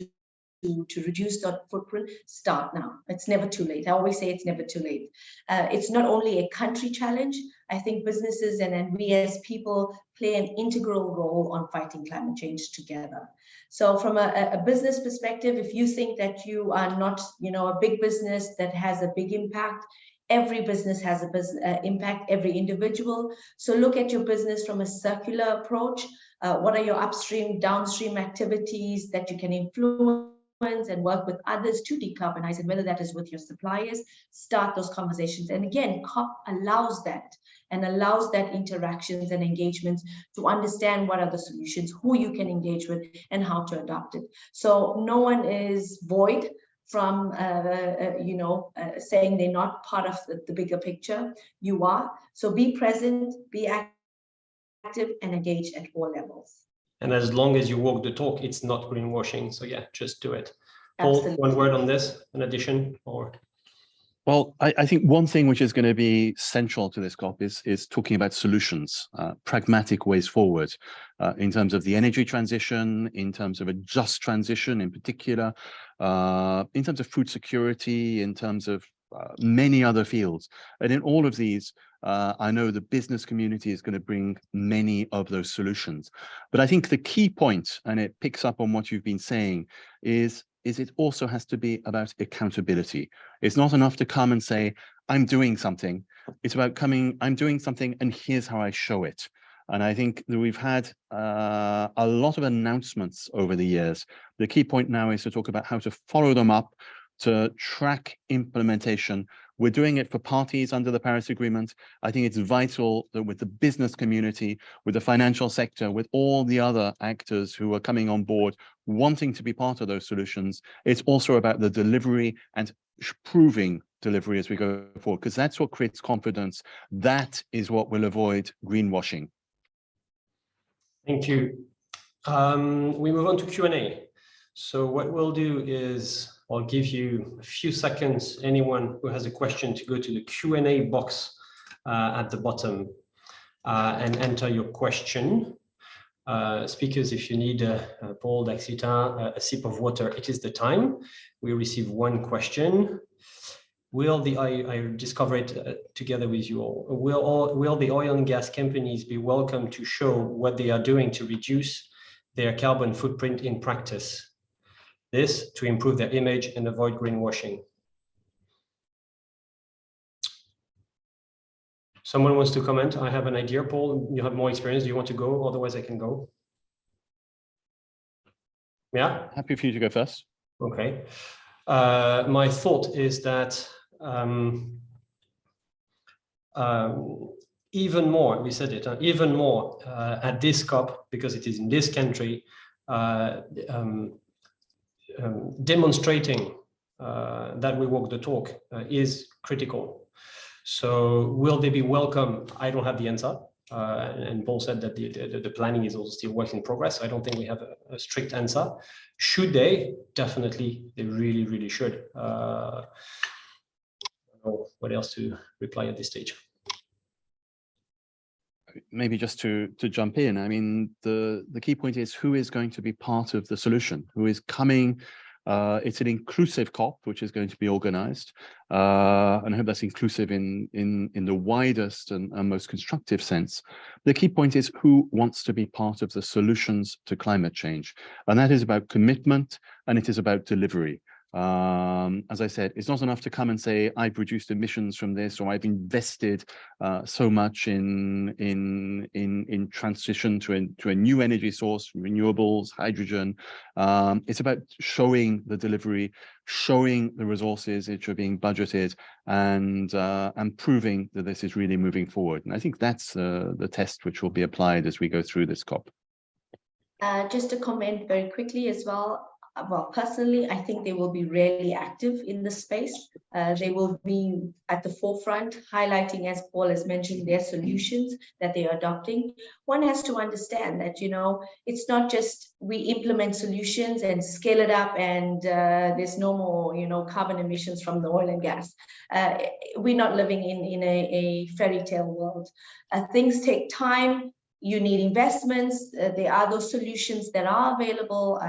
reduce that footprint, start now. It's never too late. I always say it's never too late. It's not only a country challenge. I think businesses and we as people play an integral role on fighting climate change together. So from a business perspective, if you think that you are not, a big business that has a big impact, every business has a business impact, every individual. So look at your business from a circular approach. What are your upstream, downstream activities that you can influence and work with others to decarbonize, and whether that is with your suppliers, start those conversations. And again, COP allows that and allows that interactions and engagements to understand what are the solutions, who you can engage with, and how to adopt it. So no one is void from saying they're not part of the bigger picture. You are. So be present, be active, and engage at all levels. And as long as you walk the talk, it's not greenwashing. So yeah, just do it. Paul, Absolutely. one word on this, an addition or? Well, I think one thing which is going to be central to this COP is talking about solutions, pragmatic ways forward in terms of the energy transition, in terms of a just transition in particular, in terms of food security, in terms of many other fields. And in all of these, I know the business community is going to bring many of those solutions. But I think the key point, and it picks up on what you've been saying, is it also has to be about accountability. It's not enough to come and say, I'm doing something. It's about coming, I'm doing something, and here's how I show it. And I think that we've had a lot of announcements over the years. The key point now is to talk about how to follow them up, to track implementation. We're doing it for parties under the Paris Agreement. I think it's vital that with the business community, with the financial sector, with all the other actors who are coming on board, wanting to be part of those solutions, it's also about the delivery and proving delivery as we go forward, because that's what creates confidence. That is what will avoid greenwashing. Thank you. We move on to Q&A. So what we'll do is I'll give you a few seconds, anyone who has a question, to go to the Q&A box at the bottom and enter your question. Speakers, if you need Paul, Daxita, a sip of water, it is the time. We receive one question. I discover it together with you all. Will the oil and gas companies be welcome to show what they are doing to reduce their carbon footprint in practice? This to improve their image and avoid greenwashing. Someone wants to comment? I have an idea. Paul, you have more experience. Do you want to go? Otherwise, I can go. Yeah? Happy for you to go first. Okay. My thought is that even more, we said it, even more at this COP, because it is in this country, demonstrating that we walk the talk is critical. So will they be welcome? I don't have the answer. And Paul said that the planning is also still work in progress. I don't think we have a strict answer. Should they? Definitely, they really, really should. I don't know what else to reply at this stage. Maybe just to jump in, I mean, the key point is who is going to be part of the solution, who is coming. It's an inclusive COP, which is going to be organized. And I hope that's inclusive in the widest and most constructive sense. The key point is who wants to be part of the solutions to climate change. And that is about commitment, and it is about delivery. As I said, it's not enough to come and say, I've reduced emissions from this, or I've invested so much in transition to a new energy source, renewables, hydrogen. It's about showing the delivery, showing the resources which are being budgeted, and proving that this is really moving forward. And I think that's the test which will be applied as we go through this COP. Just to comment very quickly as well, well, personally, I think they will be really active in the space. They will be at the forefront, highlighting, as Paul has mentioned, their solutions that they are adopting. One has to understand that, it's not just we implement solutions and scale it up and there's no more, carbon emissions from the oil and gas. We're not living in a fairy tale world. Things take time. You need investments. There are those solutions that are available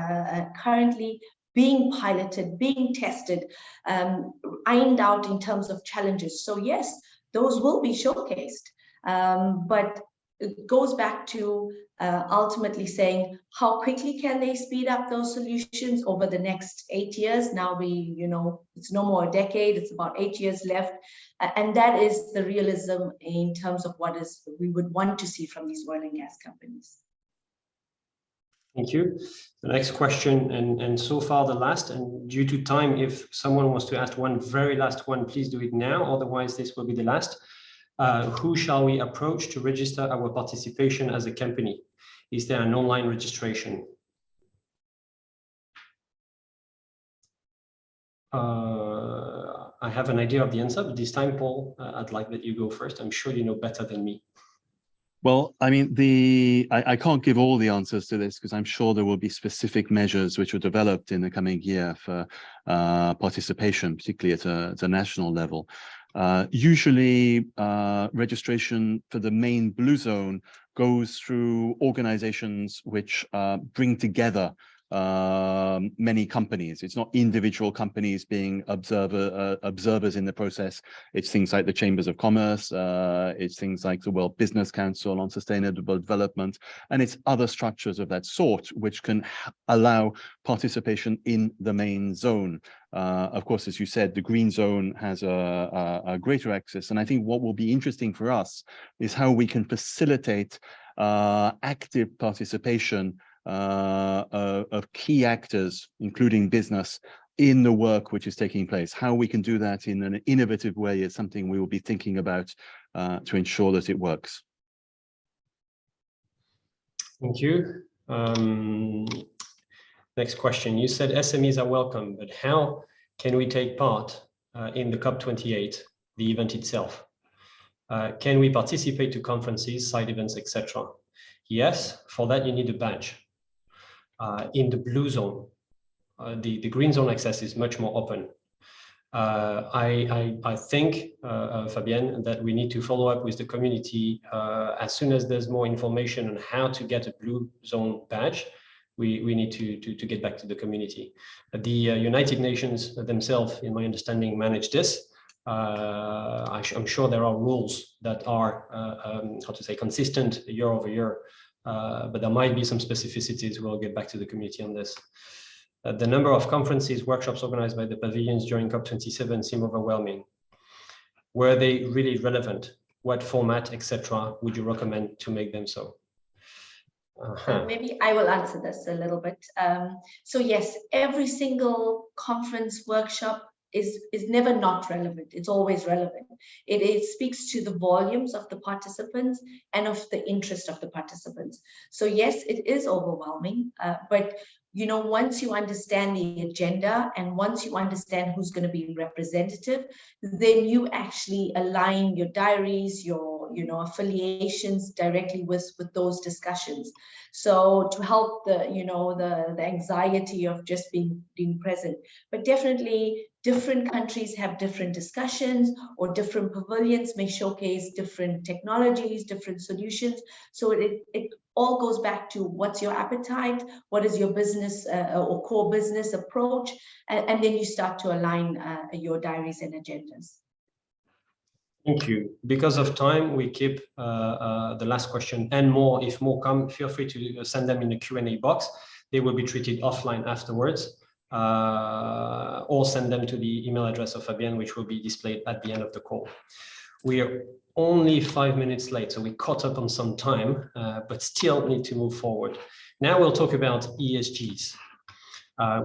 currently being piloted, being tested, ironed out in terms of challenges. So yes, those will be showcased. But it goes back to ultimately saying how quickly can they speed up those solutions over the next 8 years. Now it's no more a decade, it's about 8 years left. And that is the realism in terms of what we would want to see from these oil and gas companies. Thank you. The next question, and so far the last, and due to time, if someone wants to ask one very last one, please do it now, otherwise this will be the last. Who shall we approach to register our participation as a company? Is there an online registration? I have an idea of the answer, but this time, Paul, I'd like that you go first. I'm sure you know better than me. Well, I mean, I can't give all the answers to this because I'm sure there will be specific measures which are developed in the coming year for participation, particularly at a national level. Usually, registration for the main blue zone goes through organizations which bring together many companies. It's not individual companies being observers in the process. It's things like the Chambers of Commerce, it's things like the World Business Council on Sustainable Development, and it's other structures of that sort which can allow participation in the main zone. Of course, as you said, the green zone has a greater access, and I think what will be interesting for us is how we can facilitate active participation of key actors, including business, in the work which is taking place. How we can do that in an innovative way is something we will be thinking about to ensure that it works. Thank you. Next question. You said SMEs are welcome, but how can we take part in the COP28, the event itself? Can we participate to conferences, side events, etc.? Yes, for that you need a badge. In the blue zone, the green zone access is much more open. I think, Fabienne, that we need to follow up with the community as soon as there's more information on how to get a blue zone badge. We need to get back to the community. The United Nations themselves, in my understanding, manage this. I'm sure there are rules that are, consistent year over year. But there might be some specificities. We'll get back to the community on this. The number of conferences, workshops organized by the pavilions during COP27 seem overwhelming. Were they really relevant? What format, etc., would you recommend to make them so? Maybe I will answer this a little bit. So yes, every single conference, workshop is never not relevant. It's always relevant. It speaks to the volumes of the participants and of the interest of the participants. So yes, it is overwhelming, but once you understand the agenda and once you understand who's going to be representative, then you actually align your diaries, your affiliations directly with those discussions. So to help the anxiety of just being present, but definitely different countries have different discussions, or different pavilions may showcase different technologies, different solutions. So it all goes back to what's your appetite, what is your business or core business approach, and then you start to align your diaries and agendas. Thank you. Because of time, we keep the last question and more. If more come, feel free to send them in the Q&A box. They will be treated offline afterwards, or send them to the email address of Fabienne, which will be displayed at the end of the call. We are only 5 minutes late, so we caught up on some time, but still need to move forward. Now we'll talk about ESGs.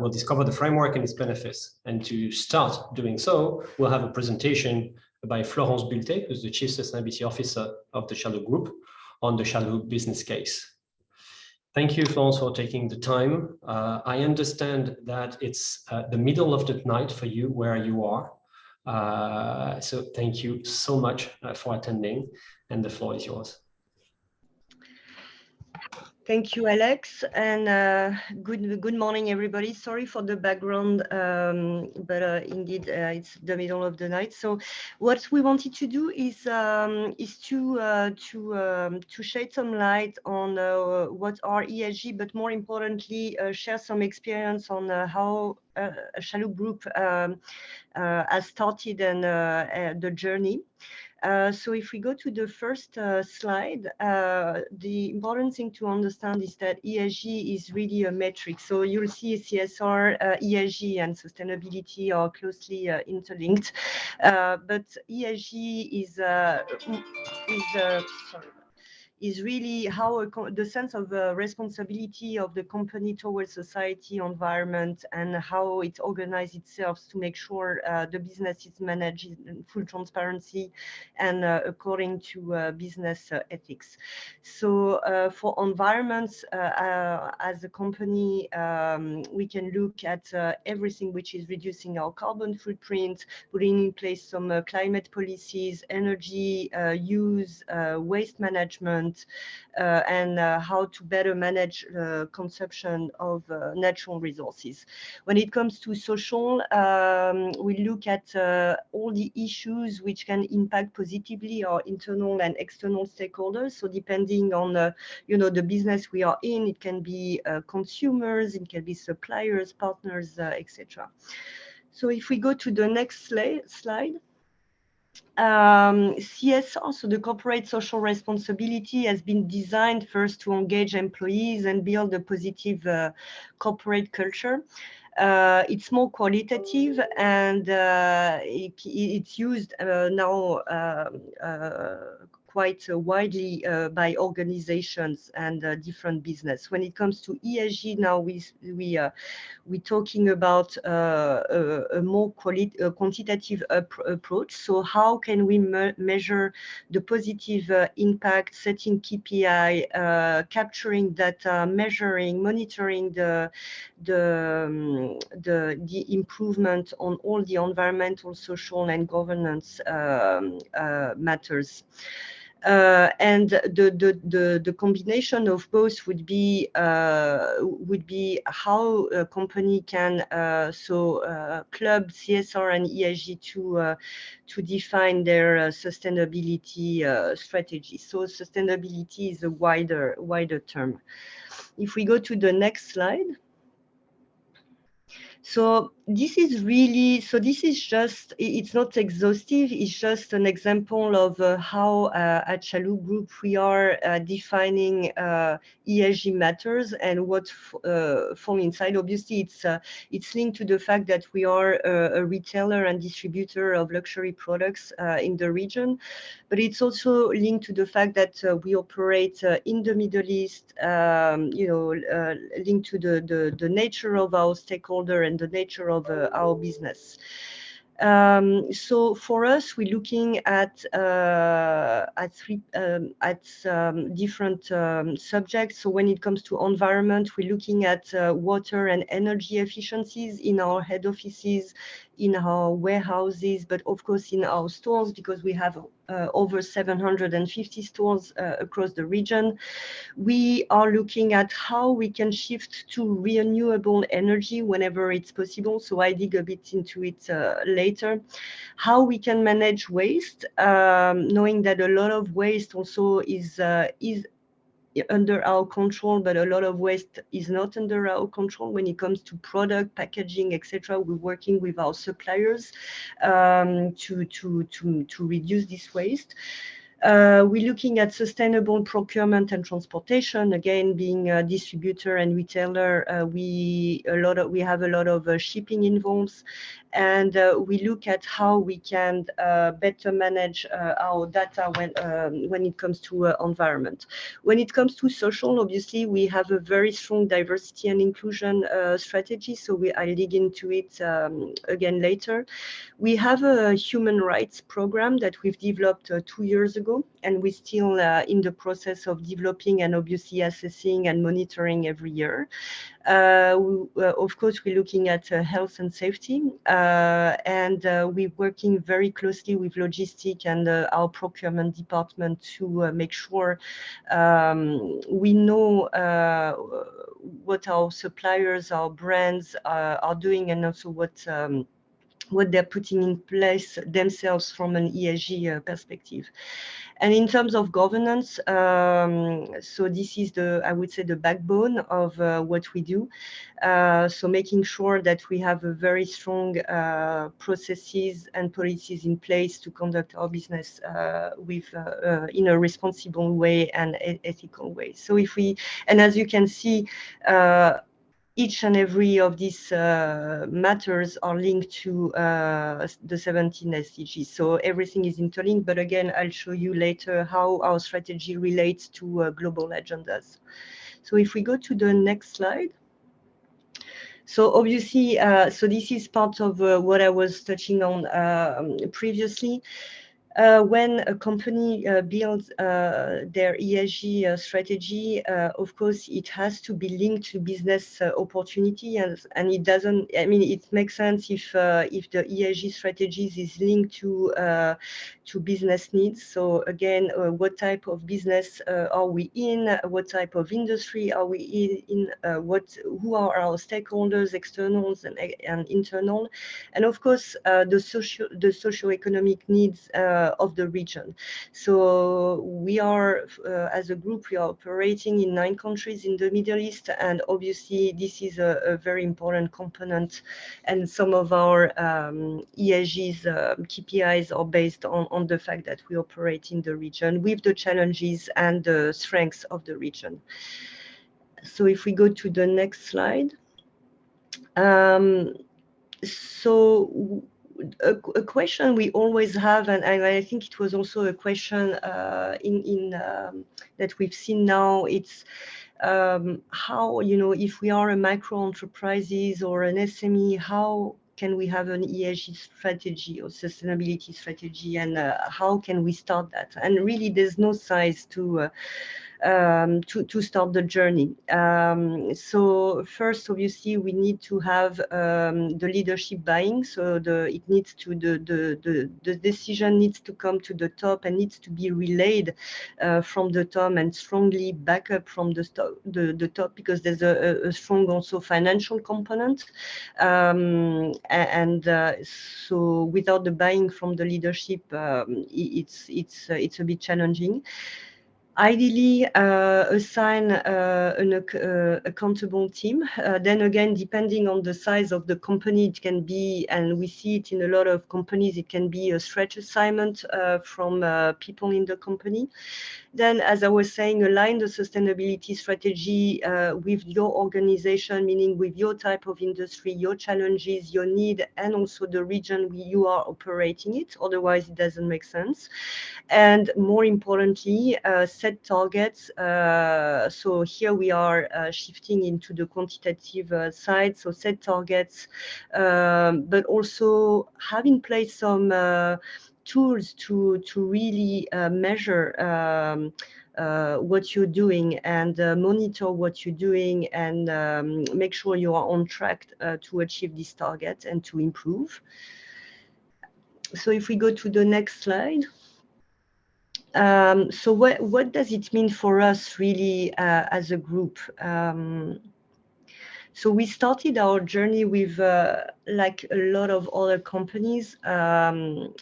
We'll discover the framework and its benefits. And to start doing so, we'll have a presentation by Florence Bulté, who's the Chief Sustainability Officer of the Chalhoub Group, on the Chalhoub business case. Thank you, Florence, for taking the time. I understand that it's the middle of the night for you where you are. So thank you so much for attending, and the floor is yours. Thank you, Alex, and good morning, everybody. Sorry for the background, but indeed it's the middle of the night. So, what we wanted to do is to shed some light on what are ESG, but more importantly, share some experience on how Chalhoub Group has started and the journey. So if we go to the first slide, the important thing to understand is that ESG is really a metric. So you'll see CSR, ESG, and sustainability are closely interlinked. But ESG is really how the sense of responsibility of the company towards society, environment, and how it organizes itself to make sure the business is managed in full transparency and according to business ethics. So for environments, as a company, we can look at everything which is reducing our carbon footprint, putting in place some climate policies, energy use, waste management, and how to better manage consumption of natural resources. When it comes to social, we look at all the issues which can impact positively our internal and external stakeholders. So depending on the business we are in, it can be consumers, it can be suppliers, partners, etc. So if we go to the next slide. CSR, so the corporate social responsibility, has been designed first to engage employees and build a positive corporate culture. It's more qualitative, and it's used now quite widely by organizations and different business. When it comes to ESG, now we're talking about a more quantitative approach. So how can we measure the positive impact, setting KPI, capturing data, measuring, monitoring the improvement on all the environmental, social, and governance matters. And the combination of both would be how a company can club CSR and ESG to define their sustainability strategy. So sustainability is a wider term. If we go to the next slide. So this is just, it's not exhaustive, it's just an example of how at Chalhoub Group we are defining ESG matters and what fall inside. Obviously, it's linked to the fact that we are a retailer and distributor of luxury products in the region, but it's also linked to the fact that we operate in the Middle East, linked to the nature of our stakeholder and the nature of our business. So for us, we're looking at different subjects. So when it comes to environment, we're looking at water and energy efficiencies in our head offices, in our warehouses, but of course in our stores, because we have over 750 stores across the region. We are looking at how we can shift to renewable energy whenever it's possible. So I dig a bit into it later. How we can manage waste, knowing that a lot of waste also is under our control, but a lot of waste is not under our control when it comes to product packaging, etc. We're working with our suppliers to reduce this waste. We're looking at sustainable procurement and transportation. Again, being a distributor and retailer, we have a lot of shipping involved, and we look at how we can better manage our data when it comes to environment. When it comes to social, obviously, we have a very strong diversity and inclusion strategy, so I'll dig into it again later. We have a human rights program that we've developed 2 years ago, ago, and we're still in the process of developing and obviously assessing and monitoring every year. Of course, we're looking at health and safety, and we're working very closely with logistics and our procurement department to make sure we know what our suppliers, our brands are doing, and also what they're putting in place themselves from an ESG perspective. And in terms of governance, so this is I would say, the backbone of what we do. So making sure that we have a very strong processes and policies in place to conduct our business in a responsible way and ethical way. So and as you can see, each and every of these matters are linked to the 17 SDGs. So everything is interlinked, but again, I'll show you later how our strategy relates to global agendas. So if we go to the next slide. So obviously, so this is part of what I was touching on previously. When a company builds their ESG strategy, of course, it has to be linked to business opportunity, and it doesn't. I mean, it makes sense if the ESG strategies is linked to business needs. So again, what type of business are we in? What type of industry are we in? Who are our stakeholders, externals and internal? And of course, the socio-economic needs of the region. So we are, as a group, we are operating in 9 countries in the Middle East, and obviously this is a very important component. And some of our ESG's KPIs are based on the fact that we operate in the region with the challenges and the strengths of the region. So if we go to the next slide. So a question we always have, and I think it was also a question that we've seen now, it's how, if we are a micro enterprises or an SME, how can we have an ESG strategy or sustainability strategy, and how can we start that? And really, there's no size to start the journey. So first, obviously, we need to have the leadership buying. So the decision needs to come to the top and needs to be relayed from the top and strongly back up from the top, because there's a strong also financial component. So without the buying from the leadership, it's a bit challenging. Ideally, assign an accountable team. Then again, depending on the size of the company, it can be, and we see it in a lot of companies, it can be a stretch assignment from people in the company. Then, as I was saying, align the sustainability strategy with your organization, meaning with your type of industry, your challenges, your need, and also the region you are operating it. Otherwise, it doesn't make sense. And more importantly, set targets. So here we are shifting into the quantitative side. So set targets, but also have in place some tools to really measure what you're doing and monitor what you're doing, and make sure you are on track to achieve this target and to improve. So if we go to the next slide. So what does it mean for us really as a group? So we started our journey with, like a lot of other companies,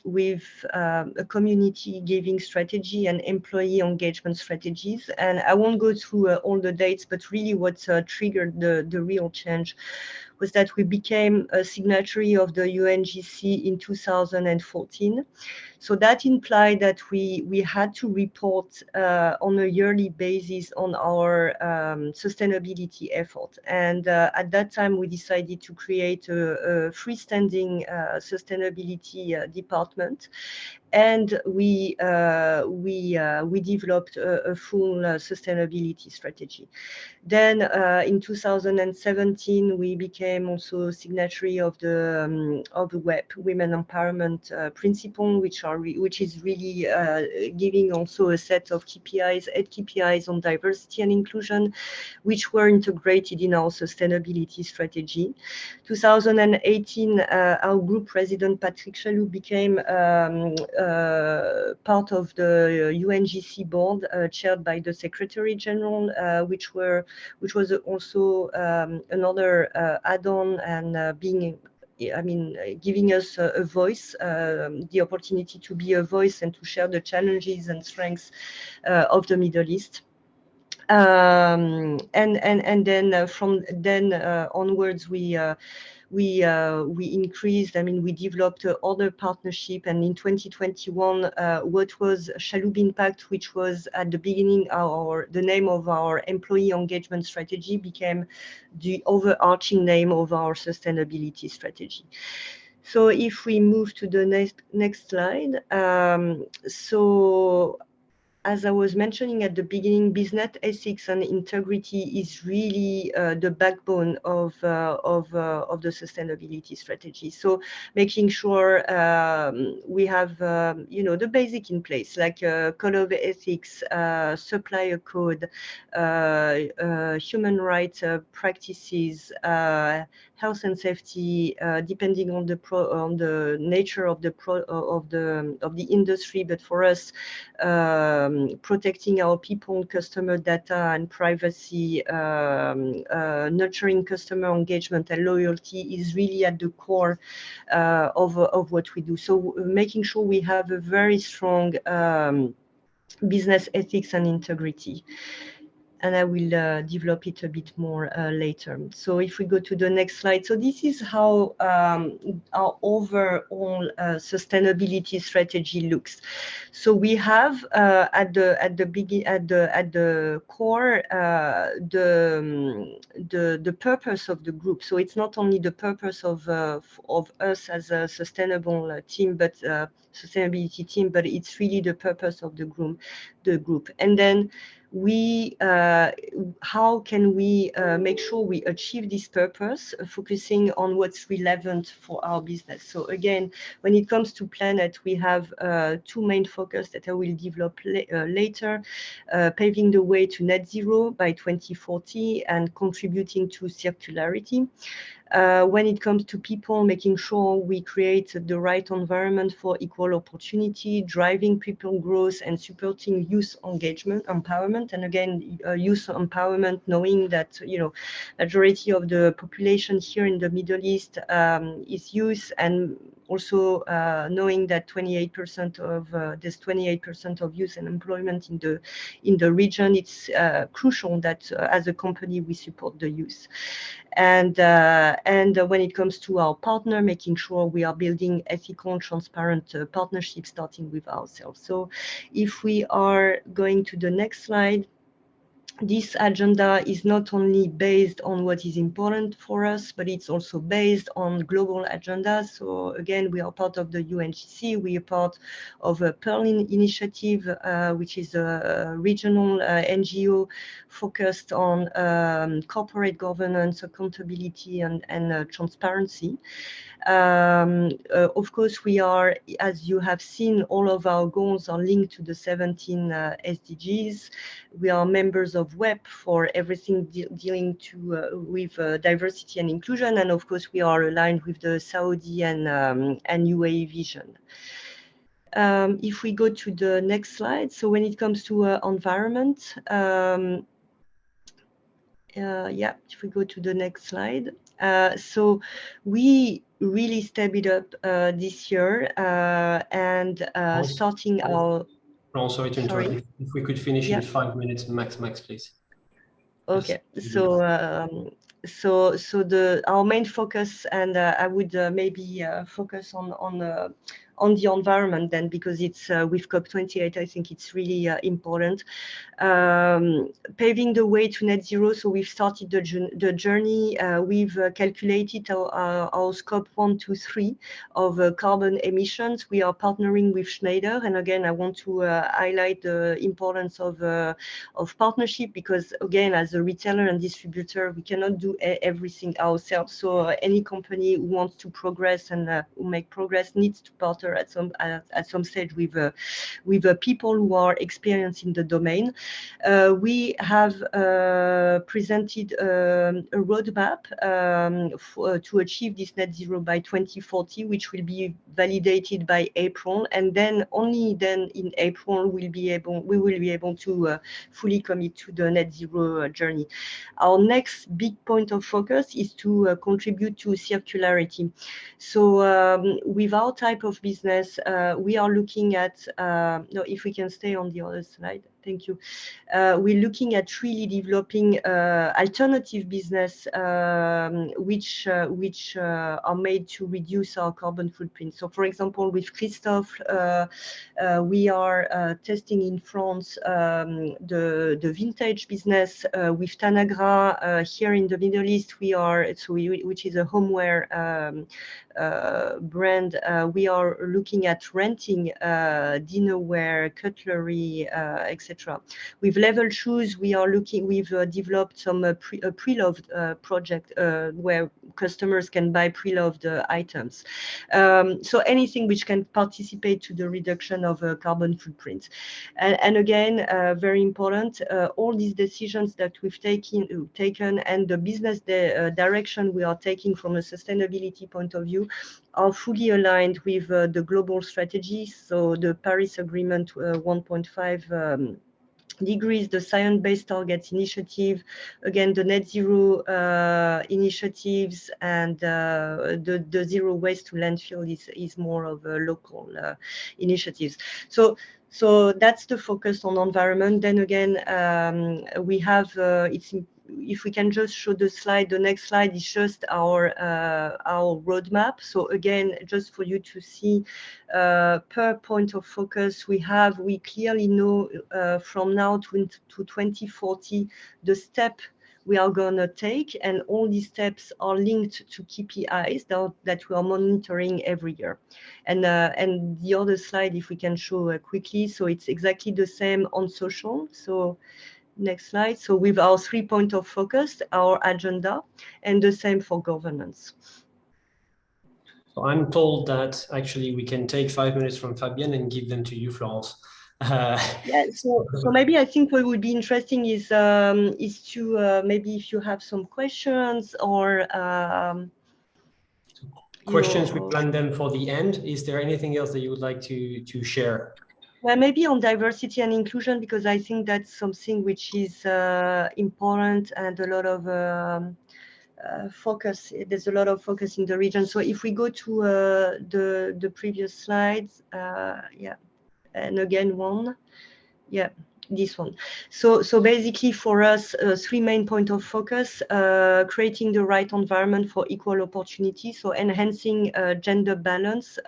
with a community giving strategy and employee engagement strategies. And I won't go through all the dates, but really what triggered the real change was that we became a signatory of the UNGC in 2014. So that implied that we had to report on a yearly basis on our sustainability effort. And at that time, we decided to create a freestanding sustainability department. and we developed a full sustainability strategy. Then in 2017, we became also signatory of the WEP, Women Empowerment Principle, which is really giving also a set of KPIs, 8 KPIs on diversity and inclusion, which were integrated in our sustainability strategy. 2018, our group president, Patrick Chaloux, became part of the UNGC board, chaired by the Secretary General, which was also another add-on and giving us a voice, the opportunity to be a voice and to share the challenges and strengths of the Middle East. And then from then onwards, we increased, we developed other partnership, and in 2021, what was Chaloux Impact, which was at the beginning the name of our employee engagement strategy, became the overarching name of our sustainability strategy. So if we move to the next slide, so as I was mentioning at the beginning, business ethics and integrity is really the backbone of the sustainability strategy. So making sure we have the basic in place, like code of ethics, supplier code, human rights practices, health and safety, depending on the nature of the industry. But for us, protecting our people, customer data and privacy, nurturing customer engagement and loyalty is really at the core of what we do. So making sure we have a very strong business ethics and integrity. And I will develop it a bit more later. So if we go to the next slide, so this is how our overall sustainability strategy looks. So we have at the core the purpose of the group. So it's not only the purpose of us as a sustainable team, but sustainability team, but it's really the purpose of the group. And then how can we make sure we achieve this purpose, focusing on what's relevant for our business. So again, when it comes to planet, we have 2 main focus that I will develop later, paving the way to net zero by 2040 and contributing to circularity. When it comes to people, making sure we create the right environment for equal opportunity, driving people growth and supporting youth engagement, empowerment. And again, youth empowerment, knowing that, majority of the population here in the Middle East is youth, and also knowing that 28% of youth and employment in the region, it's crucial that as a company we support the youth. And when it comes to our partner, making sure we are building ethical and transparent partnerships, starting with ourselves. So if we are going to the next slide, this agenda is not only based on what is important for us, but it's also based on global agendas. So again, we are part of the UNGC. We are part of a Pearl Initiative, which is a regional NGO focused on corporate governance, accountability, and transparency. Of course, we are, as you have seen, all of our goals are linked to the 17 SDGs. We are members of WEP for everything dealing with diversity and inclusion, and of course, we are aligned with the Saudi and UAE vision. If we go to the next slide, so when it comes to environment, if we go to the next slide, so we really stepped it up this year and starting our. Sorry to interrupt. If we could finish in 5 minutes max, please. Okay, so our main focus, and I would maybe focus on on the environment then, because it's with COP28, I think it's really important. Paving the way to net zero. So we've started the journey. We've calculated our scope 1, 2, 3 of carbon emissions. We are partnering with Schneider, and again, I want to highlight the importance of partnership, because again, as a retailer and distributor, we cannot do everything ourselves. So any company who wants to progress and who make progress needs to partner at some stage with people who are experienced in the domain. We have presented a roadmap to achieve this net zero by 2040, which will be validated by April, and then only then in April we will be able to fully commit to the net zero journey. Our next big point of focus is to contribute to circularity. So with our type of business, we are looking at, no, if we can stay on the other slide, thank you. We're looking at really developing alternative business which are made to reduce our carbon footprint. So for example, with Christophe, we are testing in France the vintage business. With Tanagra here in the Middle East, which is a homeware brand, we are looking at renting dinnerware, cutlery, etc. With Level Shoes, we've developed some pre-loved project where customers can buy pre-loved items. So anything which can participate to the reduction of carbon footprint. And again, very important, all these decisions that we've taken and the business direction we are taking from a sustainability point of view are fully aligned with the global strategy. So the Paris Agreement 1.5 degrees, the Science-Based Targets Initiative, again, the net zero initiatives, and the zero waste to landfill is more of a local initiatives. So that's the focus on environment. Then again, we have, if we can just show the slide, the next slide is just our roadmap. So again, just for you to see per point of focus, we clearly know from now to 2040 the step we are going to take, and all these steps are linked to KPIs that we are monitoring every year. And the other slide, if we can show quickly, so it's exactly the same on social. So next slide. So with our 3 points of focus, our agenda, and the same for governance. So I'm told that actually we can take 5 minutes from Fabienne and give them to you, Florence. Yeah, so maybe I think what would be interesting is to maybe if you have some questions or questions, we plan them for the end. Is there anything else that you would like to share? Well, maybe on diversity and inclusion, because I think that's something which is important and a lot of focus. There's a lot of focus in the region. So if we go to the previous slides, yeah, and again one, yeah, this one. So basically for us, 3 main points of focus: creating the right environment for equal opportunity, so enhancing gender balance.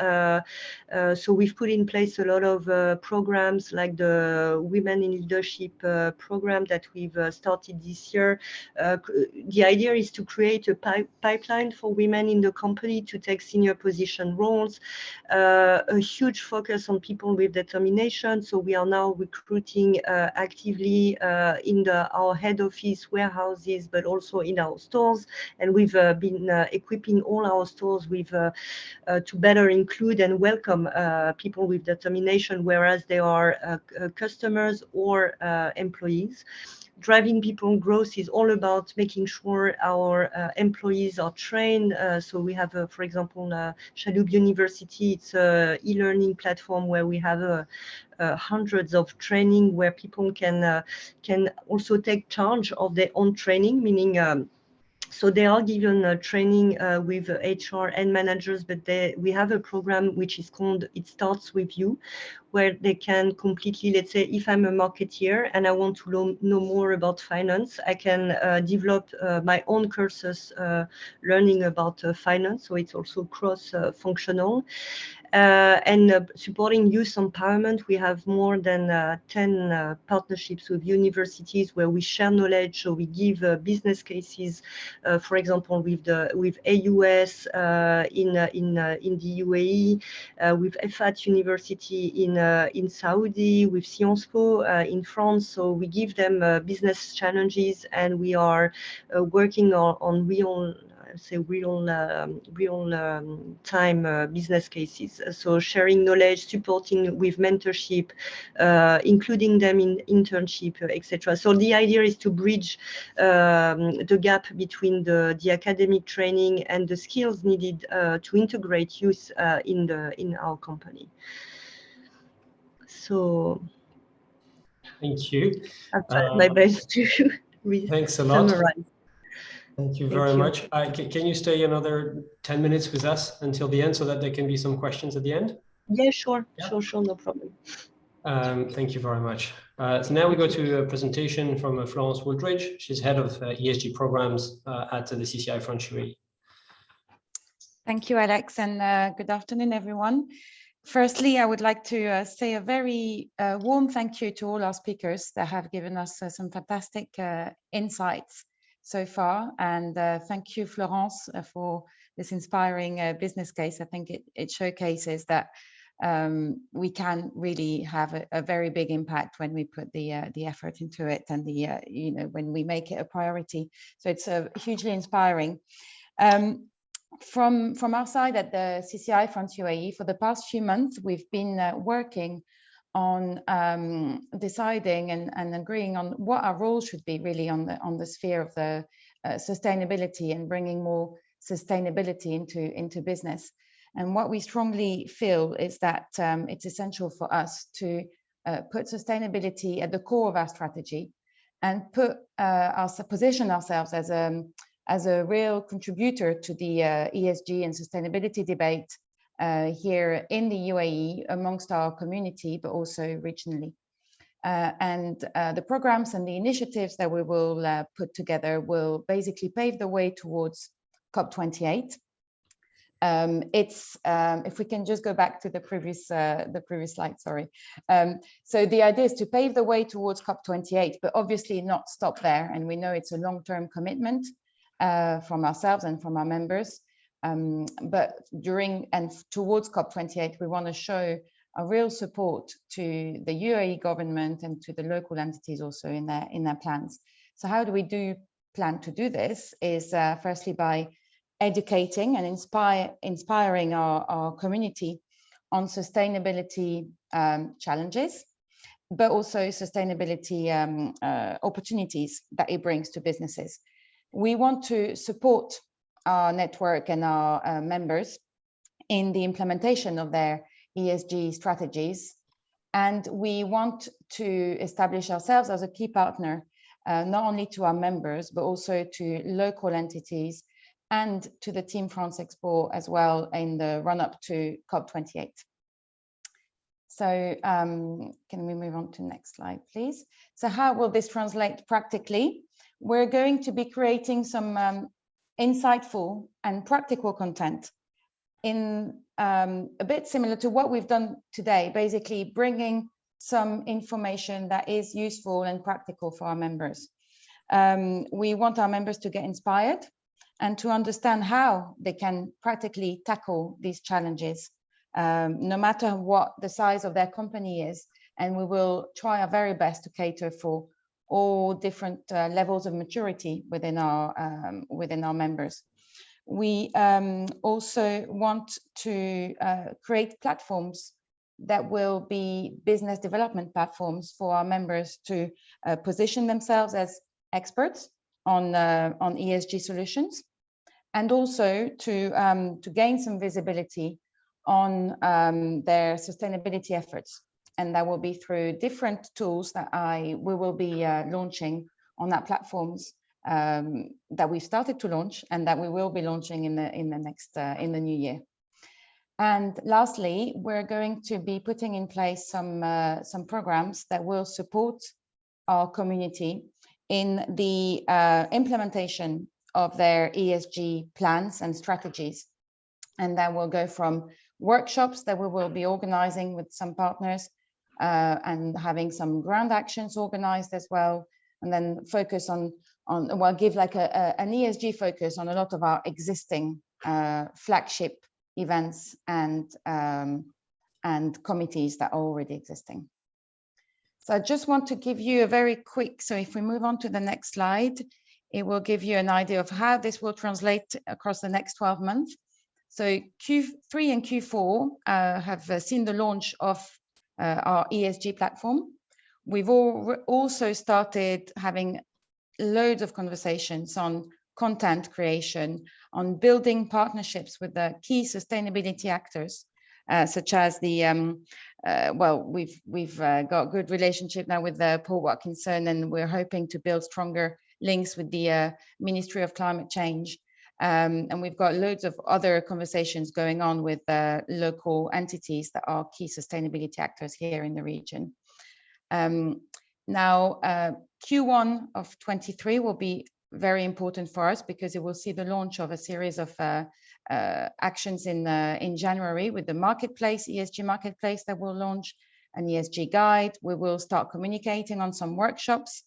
So we've put in place a lot of programs like the Women in Leadership program that we've started this year. The idea is to create a pipeline for women in the company to take senior position roles. A huge focus on people with determination. So we are now recruiting actively in our head office, warehouses, but also in our stores. And we've been equipping all our stores with to better include and welcome people with determination, whereas they are customers or employees. Driving people growth is all about making sure our employees are trained. So we have, for example, Shaloub University. It's an e-learning platform where we have hundreds of training where people can also take charge of their own training, meaning so they are given training with HR and managers, but we have a program which is called It Starts With You, where they can completely, let's say, if I'm a marketeer and I want to know more about finance, I can develop my own courses learning about finance. So it's also cross-functional. and supporting youth empowerment. We have more than 10 partnerships with universities where we share knowledge. So we give business cases, for example, with AUS in the UAE, with EFAT University in Saudi, with Sciences Po in France. So we give them business challenges, and we are working on real time business cases. So sharing knowledge, supporting with mentorship, including them in internship, etc. So the idea is to bridge the gap between the academic training and the skills needed to integrate youth in our company. So Thank you. I've tried my best to Thanks a lot. summarize. Thank you very much. Can you stay another 10 minutes with us until the end so that there can be some questions at the end? Yeah, sure. Yeah. Sure, no problem. Thank you very much. So now we go to a presentation from Florence Woodridge. She's head of ESG programs at the CCI France UAE. Thank you, Alex, and good afternoon, everyone. Firstly, I would like to say a very warm thank you to all our speakers that have given us some fantastic insights so far. And thank you, Florence, for this inspiring business case. I think it showcases that we can really have a very big impact when we put the effort into it, and when we make it a priority. So it's hugely inspiring. From our side at the CCI France UAE, for the past few months, we've been working on deciding and agreeing on what our role should be really on the sphere of the sustainability and bringing more sustainability into business. And what we strongly feel is that it's essential for us to put sustainability at the core of our strategy and position ourselves as a real contributor to the ESG and sustainability debate here in the UAE amongst our community, but also regionally. And the programs and the initiatives that we will put together will basically pave the way towards COP28. If we can just go back to the previous slide, sorry. So the idea is to pave the way towards COP28, but obviously not stop there. And we know it's a long-term commitment from ourselves and from our members. But during and towards COP28, we want to show a real support to the UAE government and to the local entities also in their plans. So how do we plan to do this is firstly by educating and inspiring our community on sustainability challenges, but also sustainability opportunities that it brings to businesses. We want to support our network and our members in the implementation of their ESG strategies. And we want to establish ourselves as a key partner, not only to our members, but also to local entities and to the Team France Expo as well in the run-up to COP28. So can we move on to the next slide, please? So how will this translate practically? We're going to be creating some insightful and practical content in a bit similar to what we've done today, basically bringing some information that is useful and practical for our members. We want our members to get inspired and to understand how they can practically tackle these challenges, no matter what the size of their company is. And we will try our very best to cater for all different levels of maturity within our members. We also want to create platforms that will be business development platforms for our members to position themselves as experts on ESG solutions, and also to gain some visibility on their sustainability efforts. And that will be through different tools that we will be launching on that platforms that we've started to launch and that we will be launching in the new year. And lastly, we're going to be putting in place some programs that will support our community in the implementation of their ESG plans and strategies. And that will go from workshops that we will be organizing with some partners and having some ground actions organized as well. And then focus on well, give like an ESG focus on a lot of our existing flagship events and committees that are already existing. So I just want to give you a very quick, so if we move on to the next slide, it will give you an idea of how this will translate across the next 12 months. So Q3 and Q4 have seen the launch of our ESG platform. We've also started having loads of conversations on content creation, on building partnerships with the key sustainability actors, such as the, well, we've got a good relationship now with Paul Watkinson, and we're hoping to build stronger links with the Ministry of Climate Change. And we've got loads of other conversations going on with local entities that are key sustainability actors here in the region. Now, Q1 of 23 will be very important for us because it will see the launch of a series of actions in January with the marketplace, ESG marketplace that will launch, an ESG guide. We will start communicating on some workshops.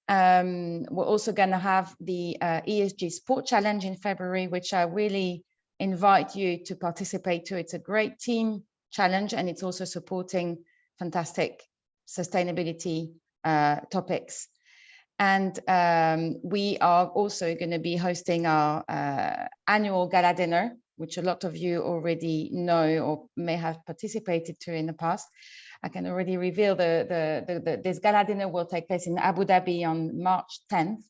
We're also going to have the ESG Sport Challenge in February, which I really invite you to participate to. It's a great team challenge, and it's also supporting fantastic sustainability topics. And we are also going to be hosting our annual gala dinner, which a lot of you already know or may have participated to in the past. I can already reveal this gala dinner will take place in Abu Dhabi on March 10th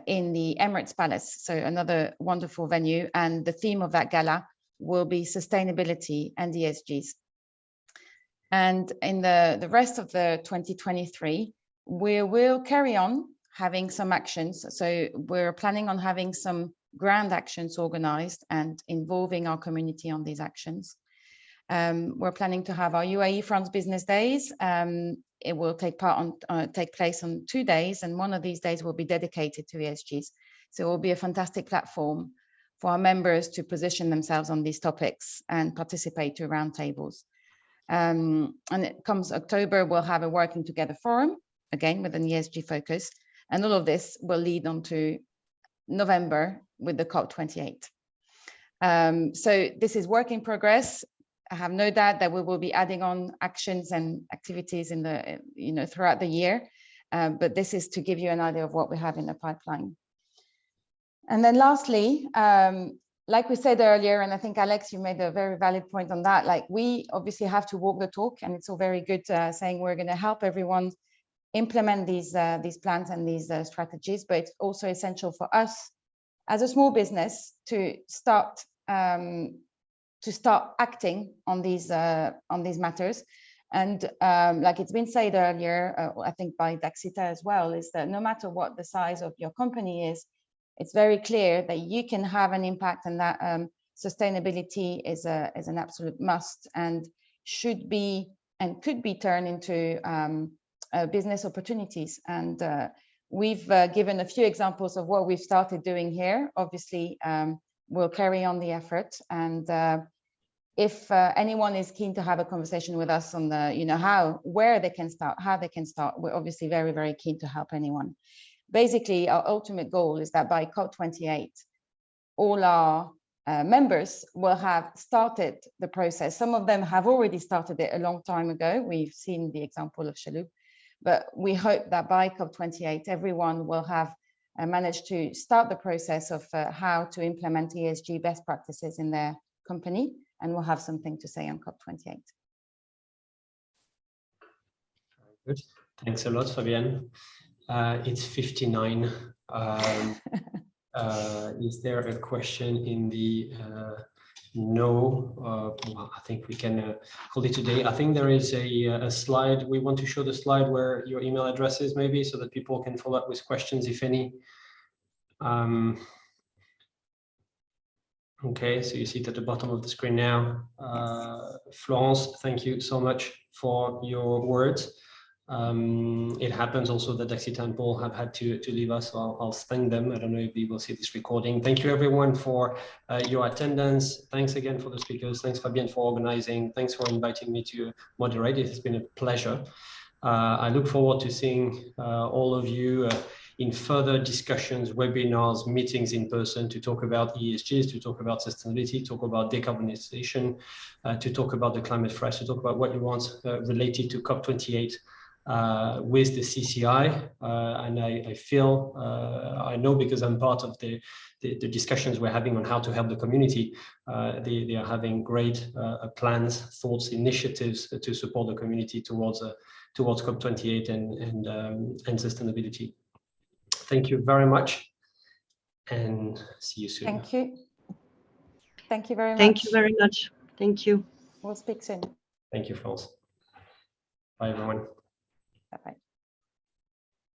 in the Emirates Palace. So another wonderful venue. And the theme of that gala will be sustainability and ESGs. And in the rest of the 2023, we will carry on having some actions. So we're planning on having some grand actions organized and involving our community on these actions. We're planning to have our UAE France Business Days. It will take place on 2 days, and one of these days will be dedicated to ESGs. So it will be a fantastic platform for our members to position themselves on these topics and participate to roundtables. And it comes October, we'll have a Working Together forum, again with an ESG focus, and all of this will lead on to November with the COP28. So this is work in progress. I have no doubt that we will be adding on actions and activities in the, throughout the year, but this is to give you an idea of what we have in the pipeline. And then lastly, like we said earlier, and I think Alex, you made a very valid point on that, like we obviously have to walk the talk, and it's all very good saying we're going to help everyone implement these plans and these strategies, but it's also essential for us as a small business to start acting on these matters. And like it's been said earlier, I think by Daxita as well, is that no matter what the size of your company is, it's very clear that you can have an impact, and that sustainability is an absolute must and should be and could be turned into business opportunities. And we've given a few examples of what we've started doing here. Obviously, we'll carry on the effort. And if anyone is keen to have a conversation with us on the, where they can start, how they can start, we're obviously very, very keen to help anyone. Basically, our ultimate goal is that by COP28, all our members will have started the process. Some of them have already started it a long time ago. We've seen the example of Chalhoub, but we hope that by COP28, everyone will have managed to start the process of how to implement ESG best practices in their company, and we'll have something to say on COP28. Good. Thanks a lot, Fabienne. It's 59. Is there a question in the no? Well, I think we can call it today. I think there is a slide. We want to show the slide where your email address is, maybe, so that people can follow up with questions, if any. Okay, so you see it at the bottom of the screen now. Florence, thank you so much for your words. It happens also that Daxitan Paul have had to leave us, so I'll thank them. I don't know if they will see this recording. Thank you everyone for your attendance. Thanks again for the speakers. Thanks Fabienne for organizing. Thanks for inviting me to moderate. It has been a pleasure. I look forward to seeing all of you in further discussions, webinars, meetings in person to talk about ESGs, to talk about sustainability, talk about decarbonization, to talk about the climate threats, to talk about what you want related to COP28 with the CCI. And I feel, I know because I'm part of the discussions we're having on how to help the community, they are having great plans, thoughts, initiatives to support the community towards COP28 and sustainability. Thank you very much and see you soon. Thank you. Thank you very much. Thank you very much. Thank you. We'll speak soon. Thank you, France. Bye, everyone. Bye-bye.